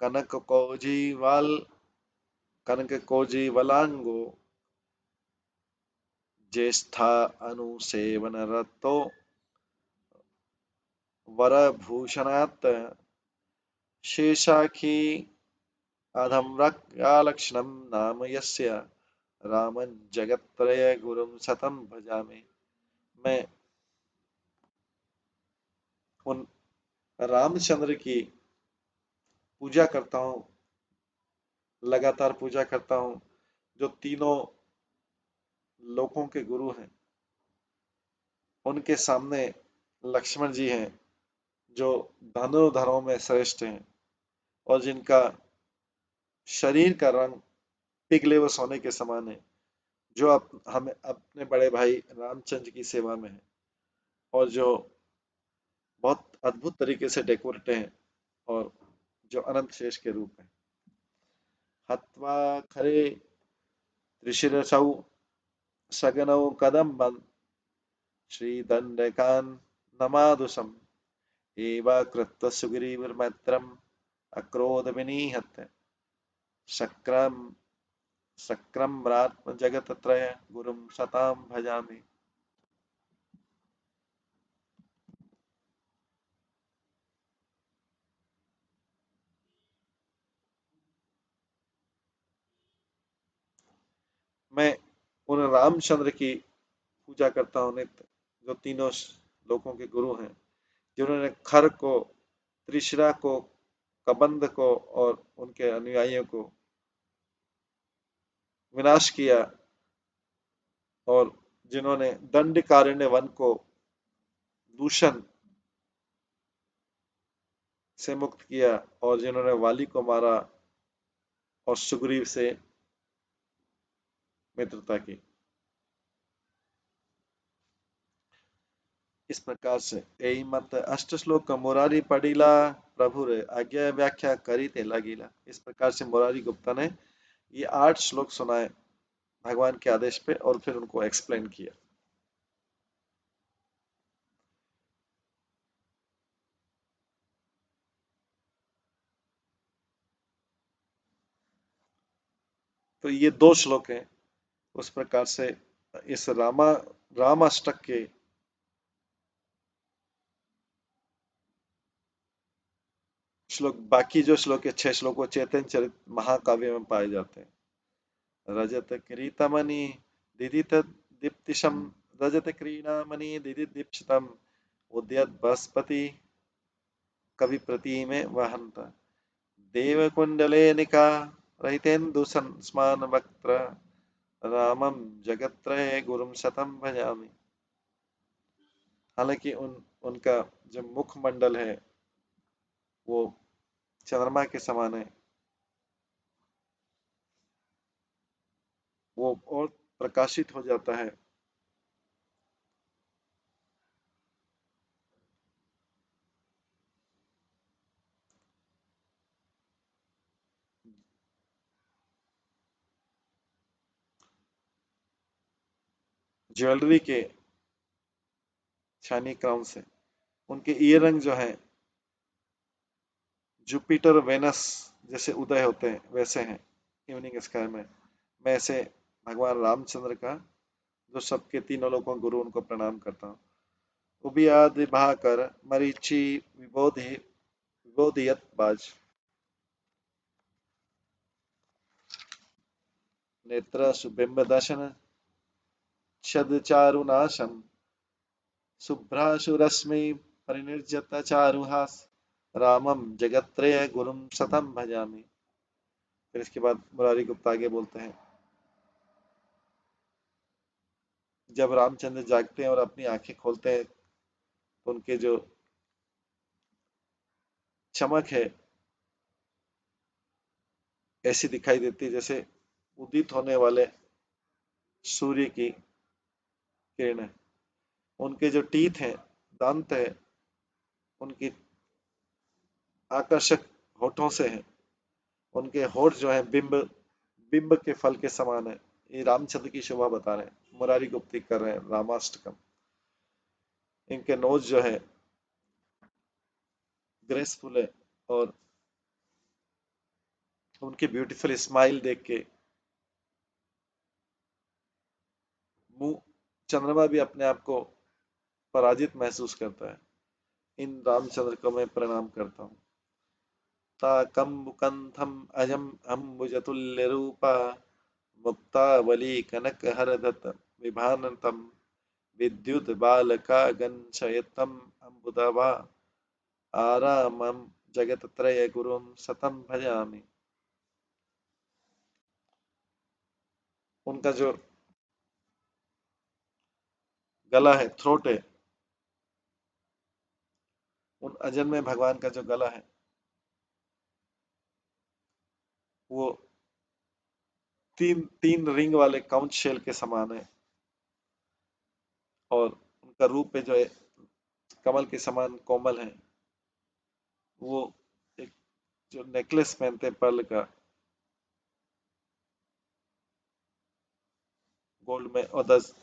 कनक कौजीवाल, कनक कौजीवलांगो, ज्येष्ठा अनुसेवन रतो, वरभूषणात्, शेषाखी अधम्रक्यालक्षणं नाम यस्य, रामं जगत्त्रय गुरुं सतं भजामि। मैं उन रामचंद्र की पूजा करता हूँ, लगातार पूजा करता हूँ, जो तीनों लोकों के गुरु हैं। उनके सामने लक्ष्मण जी हैं, जो धनुर्धरों में श्रेष्ठ हैं और जिनका शरीर का रंग पिघले हुए सोने के समान है, जो हमें अपने बड़े भाई रामचंद्र की सेवा में है और जो बहुत अद्भुत तरीके से डेकोरेट हैं और जो अनंत शेष के रूप में। हत्वा खरे ऋषिरसौ सगनौ कदम्बं, श्रीदण्डकान् नमादुसम्, एवा कृत्वा सुग्रीवमित्रम् अक्रोध विनिहत्य, शक्रम शक्रम्रात्म जगत्त्रय गुरुं सतां भजामि। मैं उन रामचंद्र की पूजा करता हूँ नित्य, जो तीनों लोकों के गुरु हैं, जिन्होंने खर को, त्रिशिरा को, कबंध को और उनके अनुयायियों को विनाश किया, और जिन्होंने दंडकारण्य वन को दूषण से मुक्त किया, और जिन्होंने वाली को मारा और सुग्रीव से मित्रता की। इस प्रकार से यही मत अष्ट श्लोक मुरारी पढ़िला, प्रभु रे आज्ञा व्याख्या करी ते लगिला। इस प्रकार से मुरारी गुप्ता ने ये 8 श्लोक सुनाए भगवान के आदेश पे, और फिर उनको एक्सप्लेन किया। तो ये 2 श्लोक हैं। उस प्रकार से इस राम अष्टक के श्लोक, बाकी जो श्लोक है 6 श्लोक, वो चैतन्य चरित महाकाव्य में पाए जाते हैं। रजत किरीटमणि दिदित दीप्तिशम, रजत क्रीडामणि दिदित दीप्तिशम, उद्यत बृहस्पति कवि प्रतिमे वहंत, देव कुंडले निका रहितेन्दु स्मान वक्त्र, रामम जगत्त्रय गुरुम शतम भजामि। हालांकि उनका जो मुखमंडल है वो चंद्रमा के समान है, वो और प्रकाशित हो जाता है। ज्वेलरी के शाइनी क्राउन से उनके ईयर रिंग जो है जुपिटर वेनस जैसे उदय होते हैं वैसे हैं इवनिंग स्काई में। मैं ऐसे भगवान रामचंद्र का, जो सबके तीनों लोगों गुरु, उनको प्रणाम करता हूँ। उबियाद भाकर मरीचि विबोधियत बाज, नेत्र सुबिंब दर्शन छद चारुनाशम, शुभ्राशुरश्मि परिनिर्जत चारुहास, रामम जगत्त्रय गुरुम सतम भजामि। फिर इसके बाद मुरारी गुप्ता आगे बोलते हैं, जब रामचंद्र जागते हैं और अपनी आंखें खोलते हैं तो उनके जो चमक है ऐसी दिखाई देती है जैसे उदित होने वाले सूर्य की किरण। उनके जो टीथ हैं, दांत है, उनकी आकर्षक होठों से है। उनके होठ जो है बिंब बिंब के फल के समान है। ये रामचंद्र की शोभा बता रहे हैं, मुरारी गुप्ती कर रहे हैं रामाष्टकम। इनके नोज जो है ग्रेसफुल है, और उनकी ब्यूटीफुल स्माइल देख के मुंह चंद्रमा भी अपने आप को पराजित महसूस करता है। इन रामचंद्र को मैं प्रणाम करता हूँ। ताकम्बुकंथम अजम अम्बुजतुल्यरूपा, मुक्तावली कनकहरधत विभानतम, विद्युत बालकागणशयतम अम्बुदवा, आरामम जगत्त्रय गुरुम सतम भजामि। उनका जो गला है, थ्रोट है, उन अजन में भगवान का जो गला है वो तीन तीन रिंग वाले काउंच शेल के समान है, और उनका रूप पे जो है कमल के समान कोमल है। वो एक जो नेकलेस पहनते हैं पर्ल का, गोल्ड में, और 10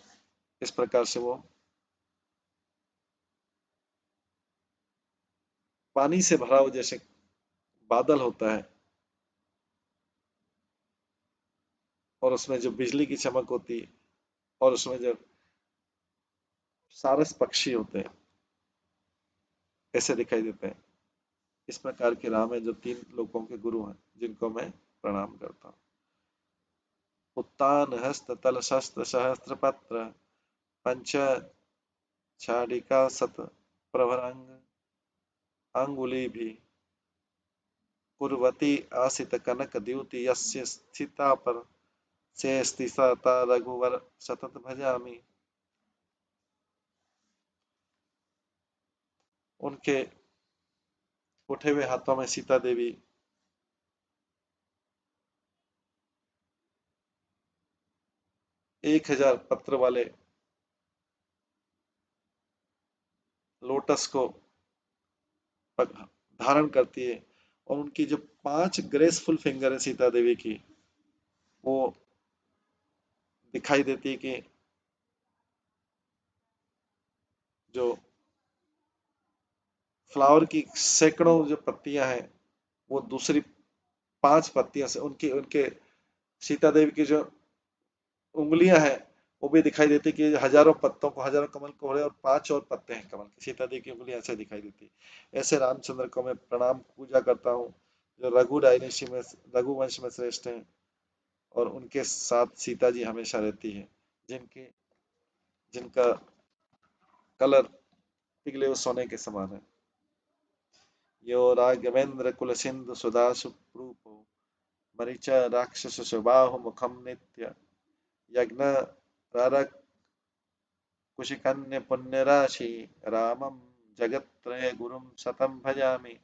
इस प्रकार से वो पानी से भरा हो जैसे बादल होता है, और उसमें जो बिजली की चमक होती है, और उसमें जो सारस पक्षी होते हैं ऐसे दिखाई देते हैं। इस प्रकार के राम है जो तीन लोगों के गुरु हैं, जिनको मैं प्रणाम करता हूँ। उत्तान हस्त तल शस्त्र सहस्त्र पत्र, पंच छाडिका सत प्रभरांग अंगुली भी पूर्वती आसित कनक द्युति यस्य स्थिता पर से स्थिता रघुवर सतत भजामि। उनके उठे हुए हाथों में सीता देवी 1000 पत्र वाले लोटस को धारण करती है और उनकी जो 5 ग्रेसफुल फिंगर है सीता देवी की, वो दिखाई देती है कि जो फ्लावर की सैकड़ों जो पत्तियां हैं वो दूसरी 5 पत्तियों से उनकी उनके सीता देवी की जो उंगलियां हैं वो भी दिखाई देती कि हजारों पत्तों को, हजारों कमल को हो रहे और 5 और पत्ते हैं कमल के। सीता देवी की उंगलियां ऐसे दिखाई देती। ऐसे रामचंद्र को मैं प्रणाम पूजा करता हूँ, जो रघु डायनेस्टी में, रघु वंश में श्रेष्ठ हैं और उनके साथ सीता जी हमेशा रहती है, जिनके जिनका कलर पिघले हुए सोने के समान है। यो राघवेंद्र कुल सिंधु सुधा सुप्रूपो मरीच राक्षस सुबाहु मुखम नित्य यज्ञ रारक कुशिकन्य पुण्य राशि रामम जगत्त्रय गुरुम सतम भजामि।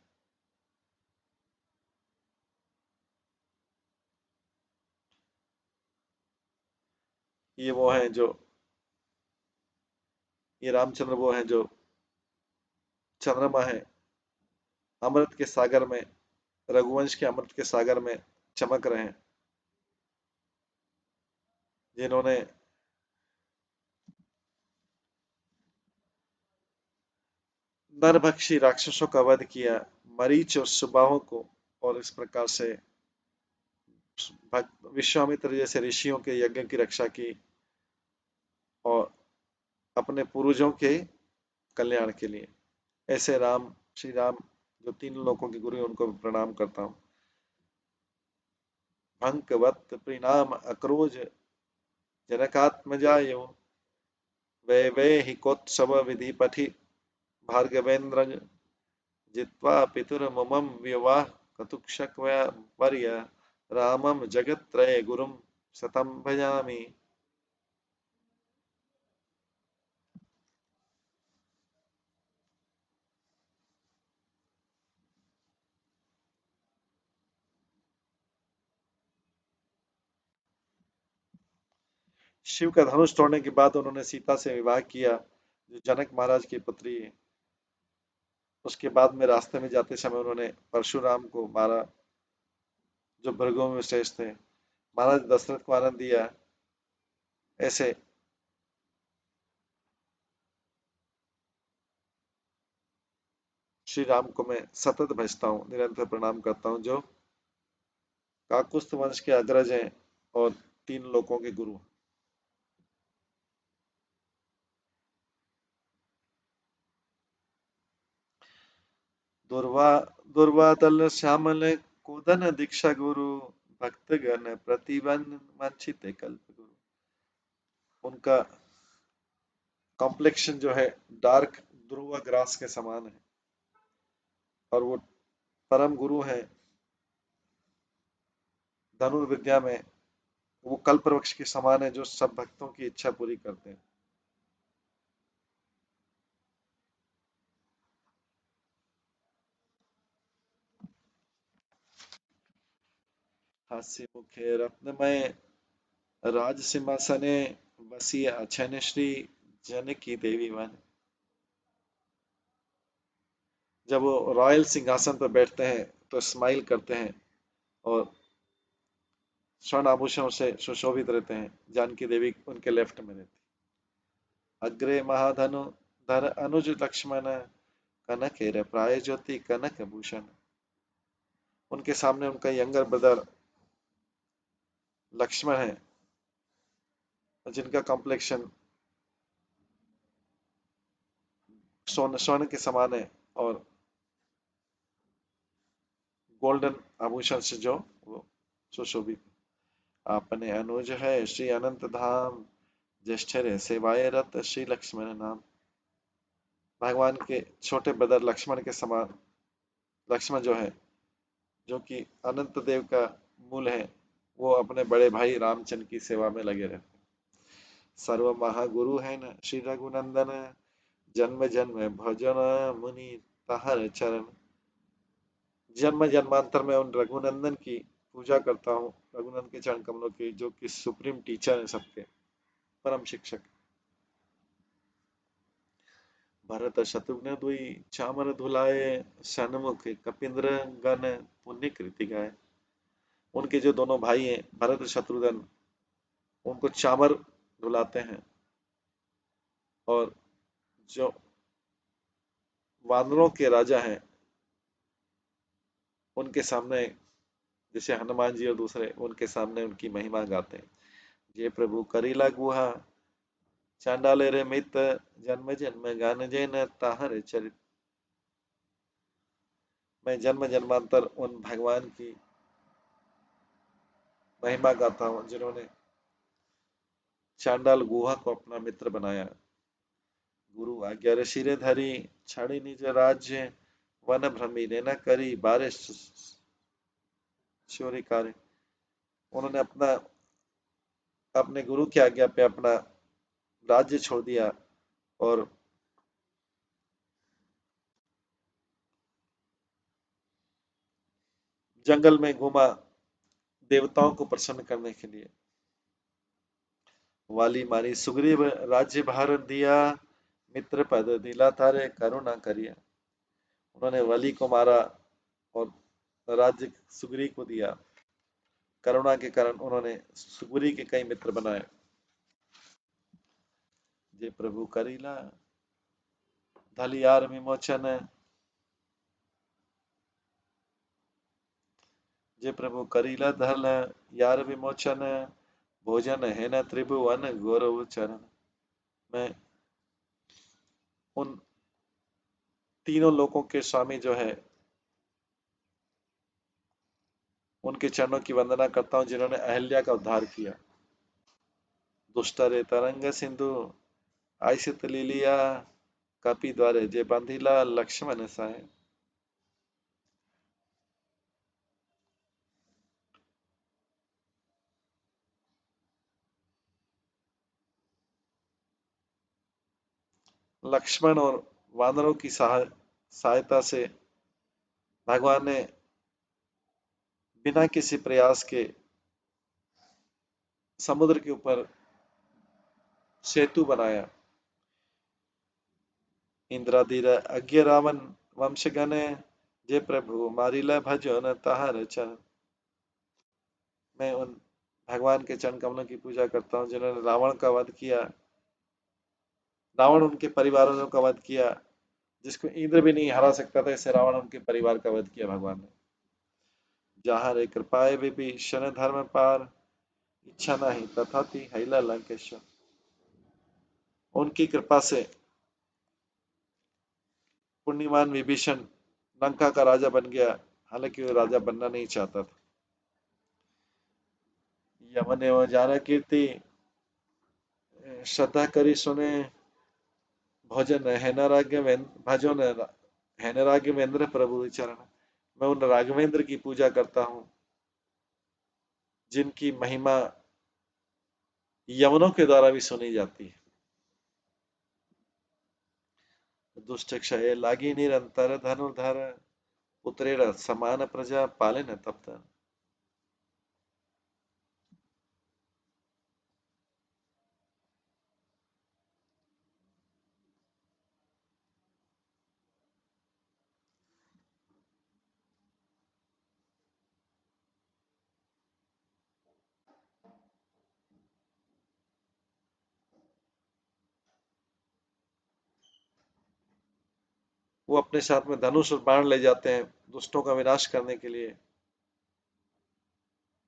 ये वो हैं जो, ये रामचंद्र वो हैं जो चंद्रमा है अमृत के सागर में, रघुवंश के अमृत के सागर में चमक रहे हैं, जिन्होंने नरभक्षी राक्षसों का वध किया, मरीच और सुबाहों को, और इस प्रकार से विश्वामित्र जैसे ऋषियों के यज्ञ की रक्षा की और अपने पूर्वजों के कल्याण के लिए। ऐसे राम, श्री राम जो 3 लोकों के गुरु हैं, उनको प्रणाम करता हूँ। भंकवत परिणाम अक्रोज जनकात्मजायो वैवेहिकोत्सव विधि पठि भार्गवेन्द्र जित्वा पितुर्ममं विवाह कतुक्षक वर्य रामम जगत्त्रय गुरुम सतम भजामि। शिव का धनुष तोड़ने के बाद उन्होंने सीता से विवाह किया, जो जनक महाराज की पुत्री है। उसके बाद में रास्ते में जाते समय उन्होंने परशुराम को मारा, जो भृगुओं में श्रेष्ठ थे। महाराज दशरथ को आनंद दिया। ऐसे श्री राम को मैं सतत भजता हूँ, निरंतर प्रणाम करता हूँ, जो काकुस्थ वंश के अग्रज हैं और 3 लोकों के गुरु। दुर्वा दुर्वादल श्यामल कोदन दीक्षा गुरु भक्त गण प्रतिबन वंचित कल्प गुरु। उनका कॉम्प्लेक्शन जो है डार्क ध्रुव ग्रास के समान है और वो परम गुरु है धनुर्विद्या में। वो कल्प वृक्ष के समान है, जो सब भक्तों की इच्छा पूरी करते हैं। हास्य मुखे रत्नमय राज सिंहासने बसी अछन श्री जनकी देवी वन। जब वो रॉयल सिंहासन पर बैठते हैं तो स्माइल करते हैं और स्वर्ण आभूषणों से सुशोभित रहते हैं। जानकी देवी उनके लेफ्ट में रहती। अग्रे महाधनु धर अनुज लक्ष्मण कनकेर प्राय ज्योति कनक भूषण। उनके सामने उनका यंगर ब्रदर लक्ष्मण है, जिनका कॉम्प्लेक्शन स्वर्ण स्वर्ण के समान है और गोल्डन आभूषण से जो वो सुशोभित। आपने अनुज है श्री अनंत धाम ज्येष्ठ रे सेवाए रत श्री लक्ष्मण नाम। भगवान के छोटे ब्रदर लक्ष्मण के समान, लक्ष्मण जो है, जो कि अनंत देव का मूल है, वो अपने बड़े भाई रामचंद्र की सेवा में लगे रहते। सर्व महागुरु है न श्री रघुनंदन, जन्म जन्म भजन मुनि ताहर चरण। जन्म जन्मांतर में उन रघुनंदन की पूजा करता हूँ, रघुनंदन के चरण कमलों की, जो कि सुप्रीम टीचर है सबके, परम शिक्षक। भरत शत्रुघ्न दुई चामर धुलाए, सन्मुख कपिंद्र गण पुण्य कृति गाए। उनके जो दोनों भाई हैं भरत शत्रुघ्न, उनको चामर धुलाते हैं, और जो वानरों के राजा हैं उनके सामने, जैसे हनुमान जी और दूसरे, उनके सामने उनकी महिमा गाते हैं। जे प्रभु करीला गुहा, चांडाले रे मित, जन्म जन्म गान जैन ताहर चरित। मैं जन्म जन्मांतर उन भगवान की महिमा गाता हूँ जिन्होंने चांडाल गुहा को अपना मित्र बनाया। गुरु आज्ञा रे सिरे धरी, छाड़ी निज राज्य, वन भ्रमी ने न करी बारिश चोरी कार्य। उन्होंने अपना, अपने गुरु की आज्ञा पे अपना राज्य छोड़ दिया और जंगल में घूमा देवताओं को प्रसन्न करने के लिए। वाली मारी सुग्रीव राज्य भार दिया, मित्र पद दिला तारे करुणा करिया। उन्होंने वली को मारा और राज्य सुग्रीव को दिया। करुणा के कारण उन्होंने सुग्रीव के कई मित्र बनाए। जे प्रभु करीला धलियार विमोचन, जे प्रभु करीला धल यार विमोचन, भोजन है न त्रिभुवन गौरव चरण। मैं उन तीनों लोकों के स्वामी जो है, उनके चरणों की वंदना करता हूँ जिन्होंने अहल्या का उद्धार किया। दुष्ट रे तरंग सिंधु आयसित लीलिया, कपि द्वारे जे बंधिला लक्ष्मण साय। लक्ष्मण और वानरों की सहायता से भगवान ने बिना किसी प्रयास के समुद्र के ऊपर सेतु बनाया। इंद्रादीर अज्ञ रावण वंशगण, जे प्रभु मारिला भजन ताहर चरण। मैं उन भगवान के चरण कमलों की पूजा करता हूँ जिन्होंने रावण का वध किया, रावण उनके परिवारों का वध किया, जिसको इंद्र भी नहीं हरा सकता था, ऐसे रावण उनके परिवार का वध किया भगवान ने। जहाँ रे कृपाए विभीषण धर्म पार, इच्छा नहीं तथा थी हैला लंकेश्वर। उनकी कृपा से पुण्यवान विभीषण लंका का राजा बन गया, हालांकि वो राजा बनना नहीं चाहता था। यमन एवं जाना कीर्ति, श्रद्धा करी सुने, भोजन है न राघवेंद्र भजन है न राघवेंद्र प्रभु चरण। मैं उन राघवेंद्र की पूजा करता हूँ जिनकी महिमा यमनों के द्वारा भी सुनी जाती है। दुष्ट क्षय लागी निरंतर धनुर्धर, पुत्रेण समान प्रजा पालन तप्त। वो अपने साथ में धनुष और बाण ले जाते हैं दुष्टों का विनाश करने के लिए,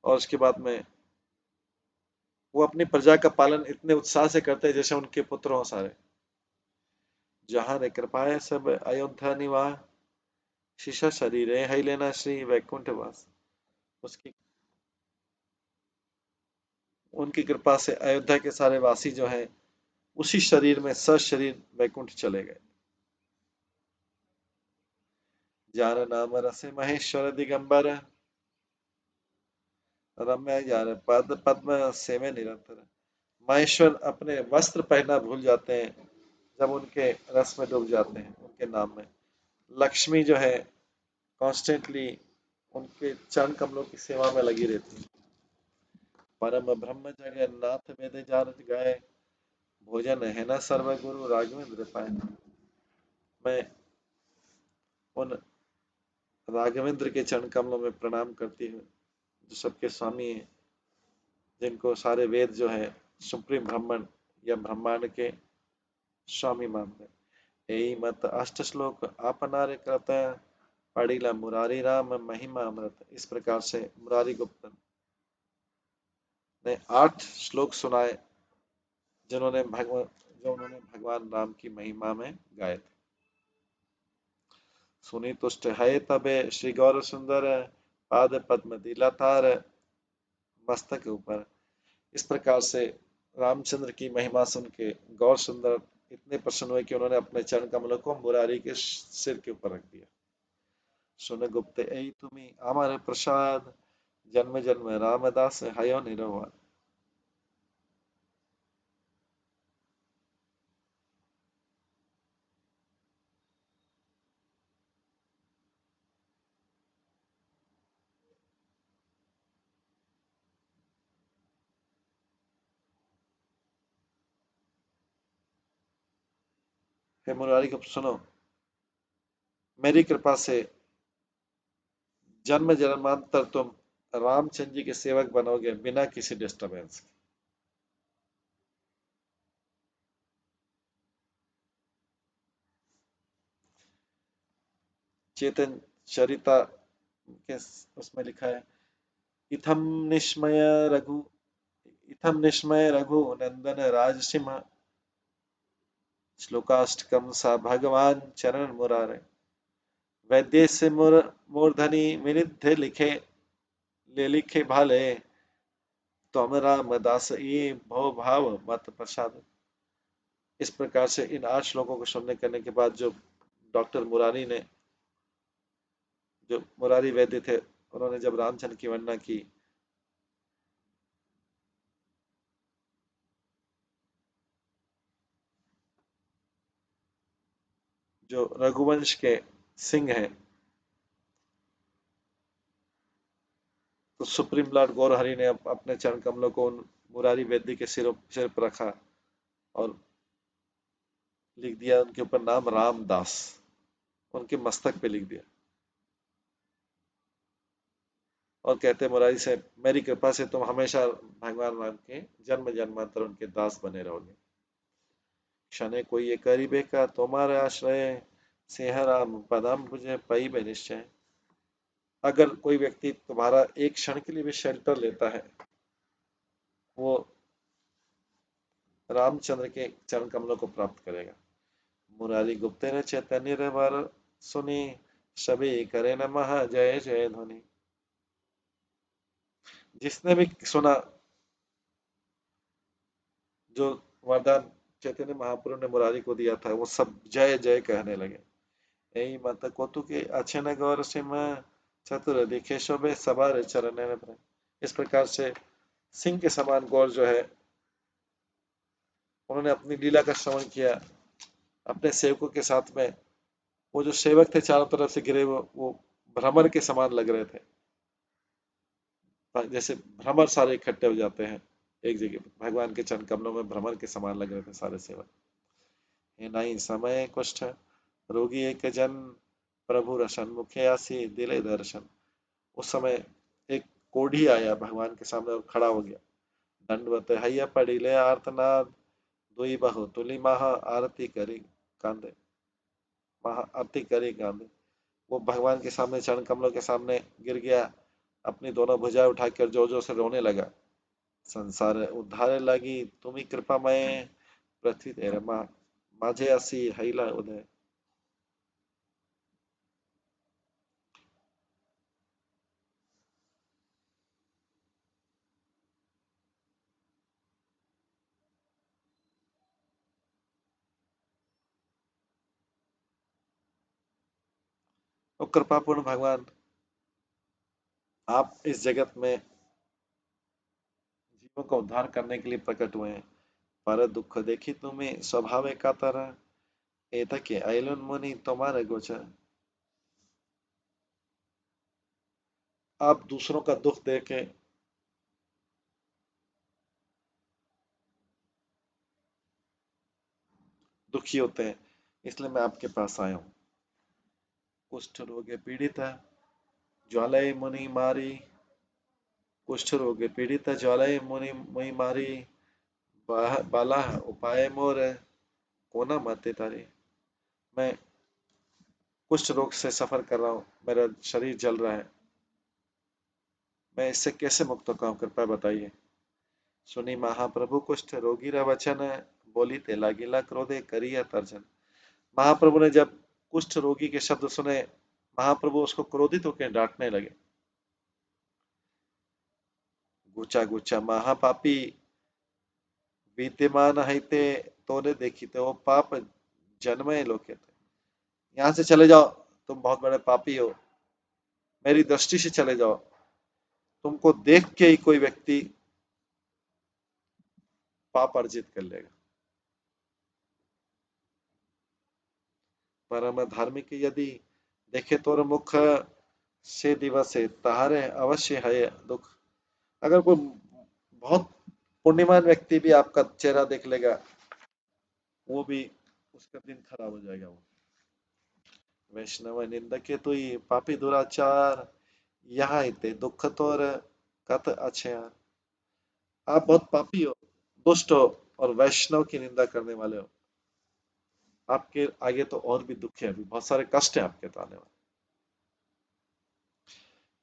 और उसके बाद में वो अपनी प्रजा का पालन इतने उत्साह से करते हैं जैसे उनके पुत्र हों सारे। जहाँ रे कृपाए सब अयोध्या निवास, शीशा शरीर है लेना श्री वैकुंठ वास। उसकी उनकी कृपा से अयोध्या के सारे वासी जो हैं उसी शरीर में सशरीर वैकुंठ चले गए। जान नाम रसे महेश्वर दिगंबर, रम्य जान पद पद्म सेवे निरंतर। महेश्वर अपने वस्त्र पहनना भूल जाते हैं जब उनके रस में डूब जाते हैं उनके नाम में। लक्ष्मी जो है कॉन्स्टेंटली उनके चरण कमलों की सेवा में लगी रहती है। परम ब्रह्म जगन्नाथ वेद जानत गाय, भोजन है न सर्व गुरु राघवेंद्र पाए। मैं उन राघवेंद्र के चरण कमलों में प्रणाम करती हूँ जो सबके स्वामी हैं, जिनको सारे वेद जो है सुप्रीम ब्राह्मण या ब्रह्मांड के स्वामी मानते हैं। यही मत अष्ट श्लोक आपनारे करता पढ़िला मुरारी राम महिमा अमृत। इस प्रकार से मुरारी गुप्तन ने 8 श्लोक सुनाए जिन्होंने भगवान जो उन्होंने भगवान राम की महिमा में गाए थे। सुनी तुष्ट है तबे श्री गौर सुंदर, पाद पद्म दिलातार मस्तक ऊपर। इस प्रकार से रामचंद्र की महिमा सुन के गौर सुंदर इतने प्रसन्न हुए कि उन्होंने अपने चरण कमलों को मुरारी के सिर के ऊपर रख दिया। सुन गुप्त ऐ तुम्ही अमर प्रसाद, जन्म जन्म रामदास हयो निरवाद। हे मुरारी को सुनो, मेरी कृपा से जन्म जन्मांतर तुम रामचंद्र जी के सेवक बनोगे बिना किसी डिस्टरबेंस के। चेतन चरिता के उसमें लिखा है, इथम निश्मय रघु इथम निश्मय रघु नंदन राजसिंह, श्लोकाष्टकम सा भगवान चरण मुरारे। वैद्य से मूर्धनि विनिध लिखे ले लिखे भाले, तुम रामदास ये भव भाव मत प्रसाद। इस प्रकार से इन 8 श्लोकों को सुनने करने के बाद जो डॉक्टर मुरारी ने जो मुरारी वैद्य थे उन्होंने जब रामचंद्र की वंदना की, जो रघुवंश के सिंह हैं, तो सुप्रीम लॉर्ड गौर हरि ने अपने चरण कमलों को उन मुरारी वैद्य के सिर पर रखा और लिख दिया उनके ऊपर नाम रामदास, उनके मस्तक पे लिख दिया और कहते मुरारी से मेरी कृपा से तुम हमेशा भगवान राम के जन्म जन्मांतर उनके दास बने रहोगे। क्षणे कोई ये करीबे का तुम्हारे आश्रय, सिंह राम पदम भुजे पई बे निश्चय। अगर कोई व्यक्ति तुम्हारा एक क्षण के लिए भी शेल्टर लेता है, वो रामचंद्र के चरण कमलों को प्राप्त करेगा। मुरारी गुप्ते ने चैतन्य रे बार सुनी, सभी करे नमः जय जय ध्वनि। जिसने भी सुना जो वरदान चैतन्य महाप्रभु ने मुरारी को दिया था, वो सब जय जय कहने लगे। यही मत कोतु के अच्छे न गौर सिंह, चतुर दिखे शोभे सवार चरण में। इस प्रकार से सिंह के समान गौर जो है उन्होंने अपनी लीला का श्रवण किया अपने सेवकों के साथ में। वो जो सेवक थे चारों तरफ से घिरे वो भ्रमर के समान लग रहे थे, जैसे भ्रमर सारे इकट्ठे हो जाते हैं एक जगह। भगवान के चरण कमलों में भ्रमर के समान लग रहे थे सारे सेवक। हे नहीं समय कुष्ठ रोगी एक जन, प्रभु रसन मुखे आसी दिले दर्शन। उस समय एक कोढ़ी आया भगवान के सामने और खड़ा हो गया। दंडवत हैया पड़ी ले आर्तनाद, दुई बहु तुली महा आरती करी कांदे। महा आरती करी कांदे। वो भगवान के सामने चरण कमलों के सामने गिर गया, अपनी दोनों भुजाएं उठाकर जोर जोर से रोने लगा। संसार उद्धारे लगी तुम्ही कृपामय, पृथ्वी तेरे माझे असी हैला उदय। और कृपापूर्ण भगवान, आप इस जगत में जीवों का उद्धार करने के लिए प्रकट हुए हैं। पर दुख देखी तुम्हें स्वभाव कातर, एतके ऐलोन्मुनि तुम्हारे गोचर। आप दूसरों का दुख देखे दुखी होते हैं, इसलिए मैं आपके पास आया हूँ। कुष्ठ रोगे पीड़ित है, ज्वालय मुनि मारी। कुष्ठ रोगे पीड़ित ज्वालय मुनि मुनि मारी। बाला उपाय मोर, कोना मते तारी। मैं कुष्ठ रोग से सफर कर रहा हूँ, मेरा शरीर जल रहा है, मैं इससे कैसे मुक्त होता, कृपया बताइए। सुनी महाप्रभु कुष्ठ रोगी रा वचन, बोली ते लागिला क्रोधे करिया तर्जन। महाप्रभु ने जब कुष्ठ रोगी के शब्द सुने, महाप्रभु उसको क्रोधित होकर डांटने लगे। गुचा गुचा महापापी, विद्यमान हईते तोने देखी थे, वो पाप जन्मय लोके थे। यहाँ से चले जाओ, तुम बहुत बड़े पापी हो, मेरी दृष्टि से चले जाओ। तुमको देख के ही कोई व्यक्ति पाप अर्जित कर लेगा। परम धार्मिक यदि देखे तोर मुख, से दिवसे तहारे अवश्य है दुख। अगर कोई बहुत पुण्यमान व्यक्ति भी आपका चेहरा देख लेगा, वो भी उसका दिन खराब हो जाएगा। वो वैष्णव निंदके तुई पापी दुराचार, यहाँ इते दुख तोर कत अच्छे। आप बहुत पापी हो, दुष्ट हो, और वैष्णव की निंदा करने वाले हो। आपके आगे तो और भी दुख है, अभी बहुत सारे कष्ट है आपके तो आने वाले।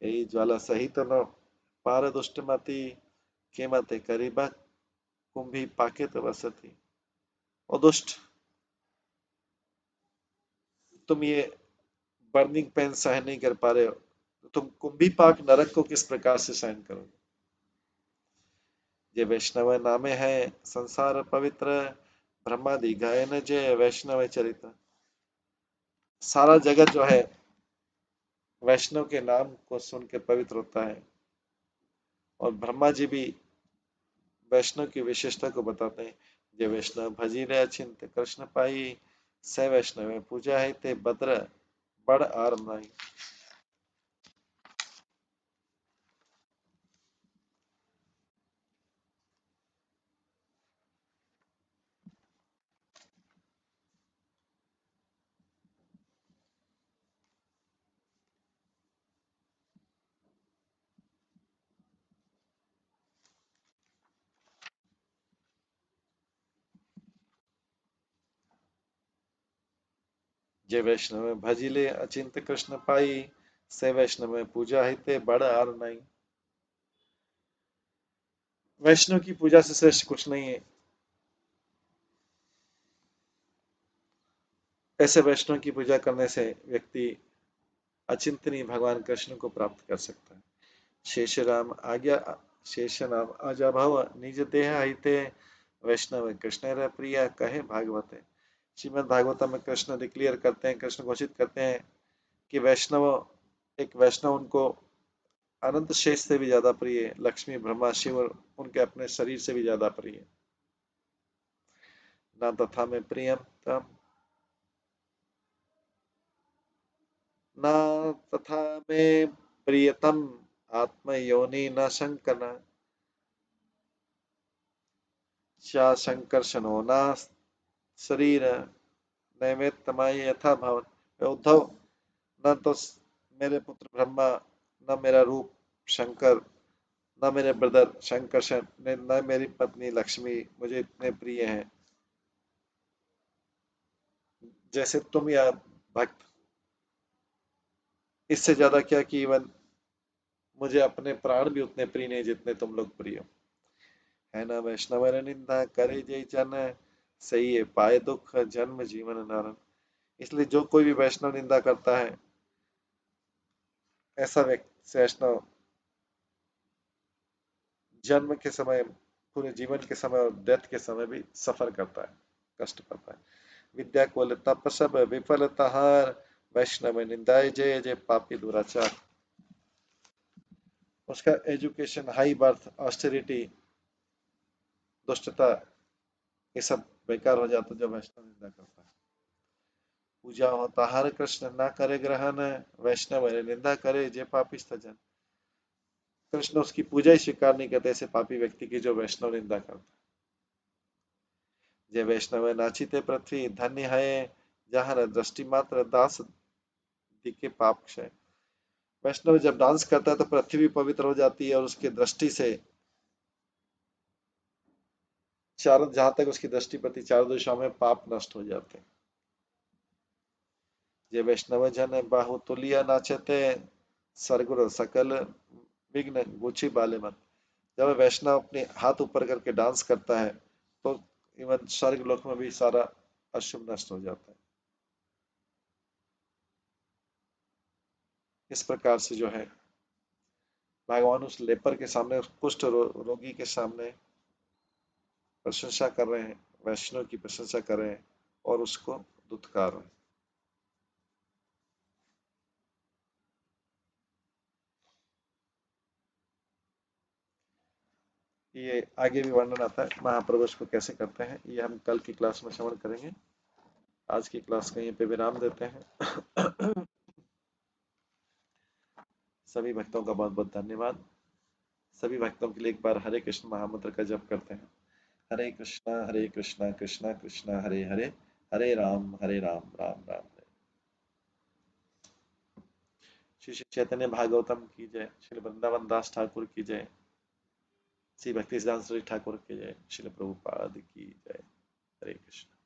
यही ज्वाला सहित न पार दुष्ट मति, के मते करीबा कुंभी पाके तो वसती। और दुष्ट, तुम ये बर्निंग पेन सहन नहीं कर पा रहे हो, तो तुम कुंभी पाक नरक को किस प्रकार से सहन करोगे। ये वैष्णव नामे है संसार पवित्र, ब्रह्मादि गायन जय वैष्णव चरित्र। सारा जगत जो है वैष्णव के नाम को सुन के पवित्र होता है। और ब्रह्मा जी भी वैष्णव की विशेषता को बताते हैं। जे वैष्णव भजी रे अचिंत कृष्ण पाई, से वैष्णव में पूजा है ते भद्र बड़ आर नाई। जे वैष्णव में भजी ले अचिंत कृष्ण पाई, से वैष्णव में पूजा है ते बड़ आर नाई। वैष्णव की पूजा से श्रेष्ठ कुछ नहीं है। ऐसे वैष्णव की पूजा करने से व्यक्ति अचिंतनीय भगवान कृष्ण को प्राप्त कर सकता है। शेष राम आज्ञा, शेष नाम आजा भव निज देह हिते, वैष्णव कृष्ण रे प्रिय कहे भागवते। श्रीमद् भागवतम में कृष्ण डिक्लेयर करते हैं, कृष्ण घोषित करते हैं कि वैष्णव, एक वैष्णव उनको अनंत शेष से भी ज्यादा प्रिय है, लक्ष्मी ब्रह्मा शिव उनके अपने शरीर से भी ज्यादा प्रिय है। ना तथा में प्रियम तम, ना तथा में प्रियतम, आत्म योनि न शंकना, चा संकर्षणो ना शरीर नैवेत्तमाय यथा भवन। उद्धव, न तो मेरे पुत्र ब्रह्मा, न मेरा रूप शंकर, न मेरे ब्रदर शंकरशन ने, न मेरी पत्नी लक्ष्मी मुझे इतने प्रिय हैं जैसे तुम या भक्त। इससे ज्यादा क्या कि इवन मुझे अपने प्राण भी उतने प्रिय नहीं जितने तुम लोग प्रिय हो। है ना वैष्णव निंदा करे जय जन, सही है पाए दुख जन्म जीवन नरन। इसलिए जो कोई भी वैष्णव निंदा करता है, ऐसा व्यक्ति वैष्णव जन्म के समय, पूरे जीवन के समय और डेथ के समय भी सफर करता है, कष्ट करता है। विद्या कुल तप सब विफल तहार, वैष्णव निंदाए जय जय पापी दुराचार। उसका एजुकेशन, हाई बर्थ, ऑस्टेरिटी, दुष्टता, ये सब बेकार हो जाता जब वैष्णव निंदा करता है। पूजा होता हर कृष्ण ना करे ग्रहण, वैष्णव निंदा करे जे पापिष्ठ जन। कृष्ण उसकी पूजा ही स्वीकार नहीं करते ऐसे पापी व्यक्ति की जो वैष्णव निंदा करता है। जे वैष्णव नाचिते पृथ्वी धन्य है, जहाँ न दृष्टि मात्र दास दिखे पाप क्षय। वैष्णव जब डांस करता है तो पृथ्वी भी पवित्र हो जाती है और उसकी दृष्टि से चारों, जहां तक उसकी दृष्टि पड़ती, चारों दिशाओं में पाप नष्ट हो जाते हैं। जे वैष्णव जन बाहुतुलिया नाचते, सरगुर सकल विघ्न गुची बाले मत। जब वैष्णव अपने हाथ ऊपर करके डांस करता है तो इवन स्वर्ग लोक में भी सारा अशुभ नष्ट हो जाता है। इस प्रकार से जो है भगवान उस लेपर के सामने, उस रोगी के सामने प्रशंसा कर रहे हैं, वैष्णव की प्रशंसा कर रहे हैं और उसको दुत्कार रहे हैं। ये आगे भी वर्णन आता है महाप्रभु इसको कैसे करते हैं, ये हम कल की क्लास में श्रवण करेंगे। आज की क्लास का यहीं पे विराम देते हैं। सभी भक्तों का बहुत बहुत धन्यवाद। सभी भक्तों के लिए एक बार हरे कृष्ण महामंत्र का जप करते हैं। हरे कृष्णा कृष्णा कृष्णा हरे हरे, हरे राम राम राम हरे। श्री श्री चैतन्य भागवतम की जय, श्री वृंदावन दास ठाकुर की जय, श्री भक्ति सिद्धांत ठाकुर की जय, श्री प्रभुपाद की जय। हरे कृष्ण।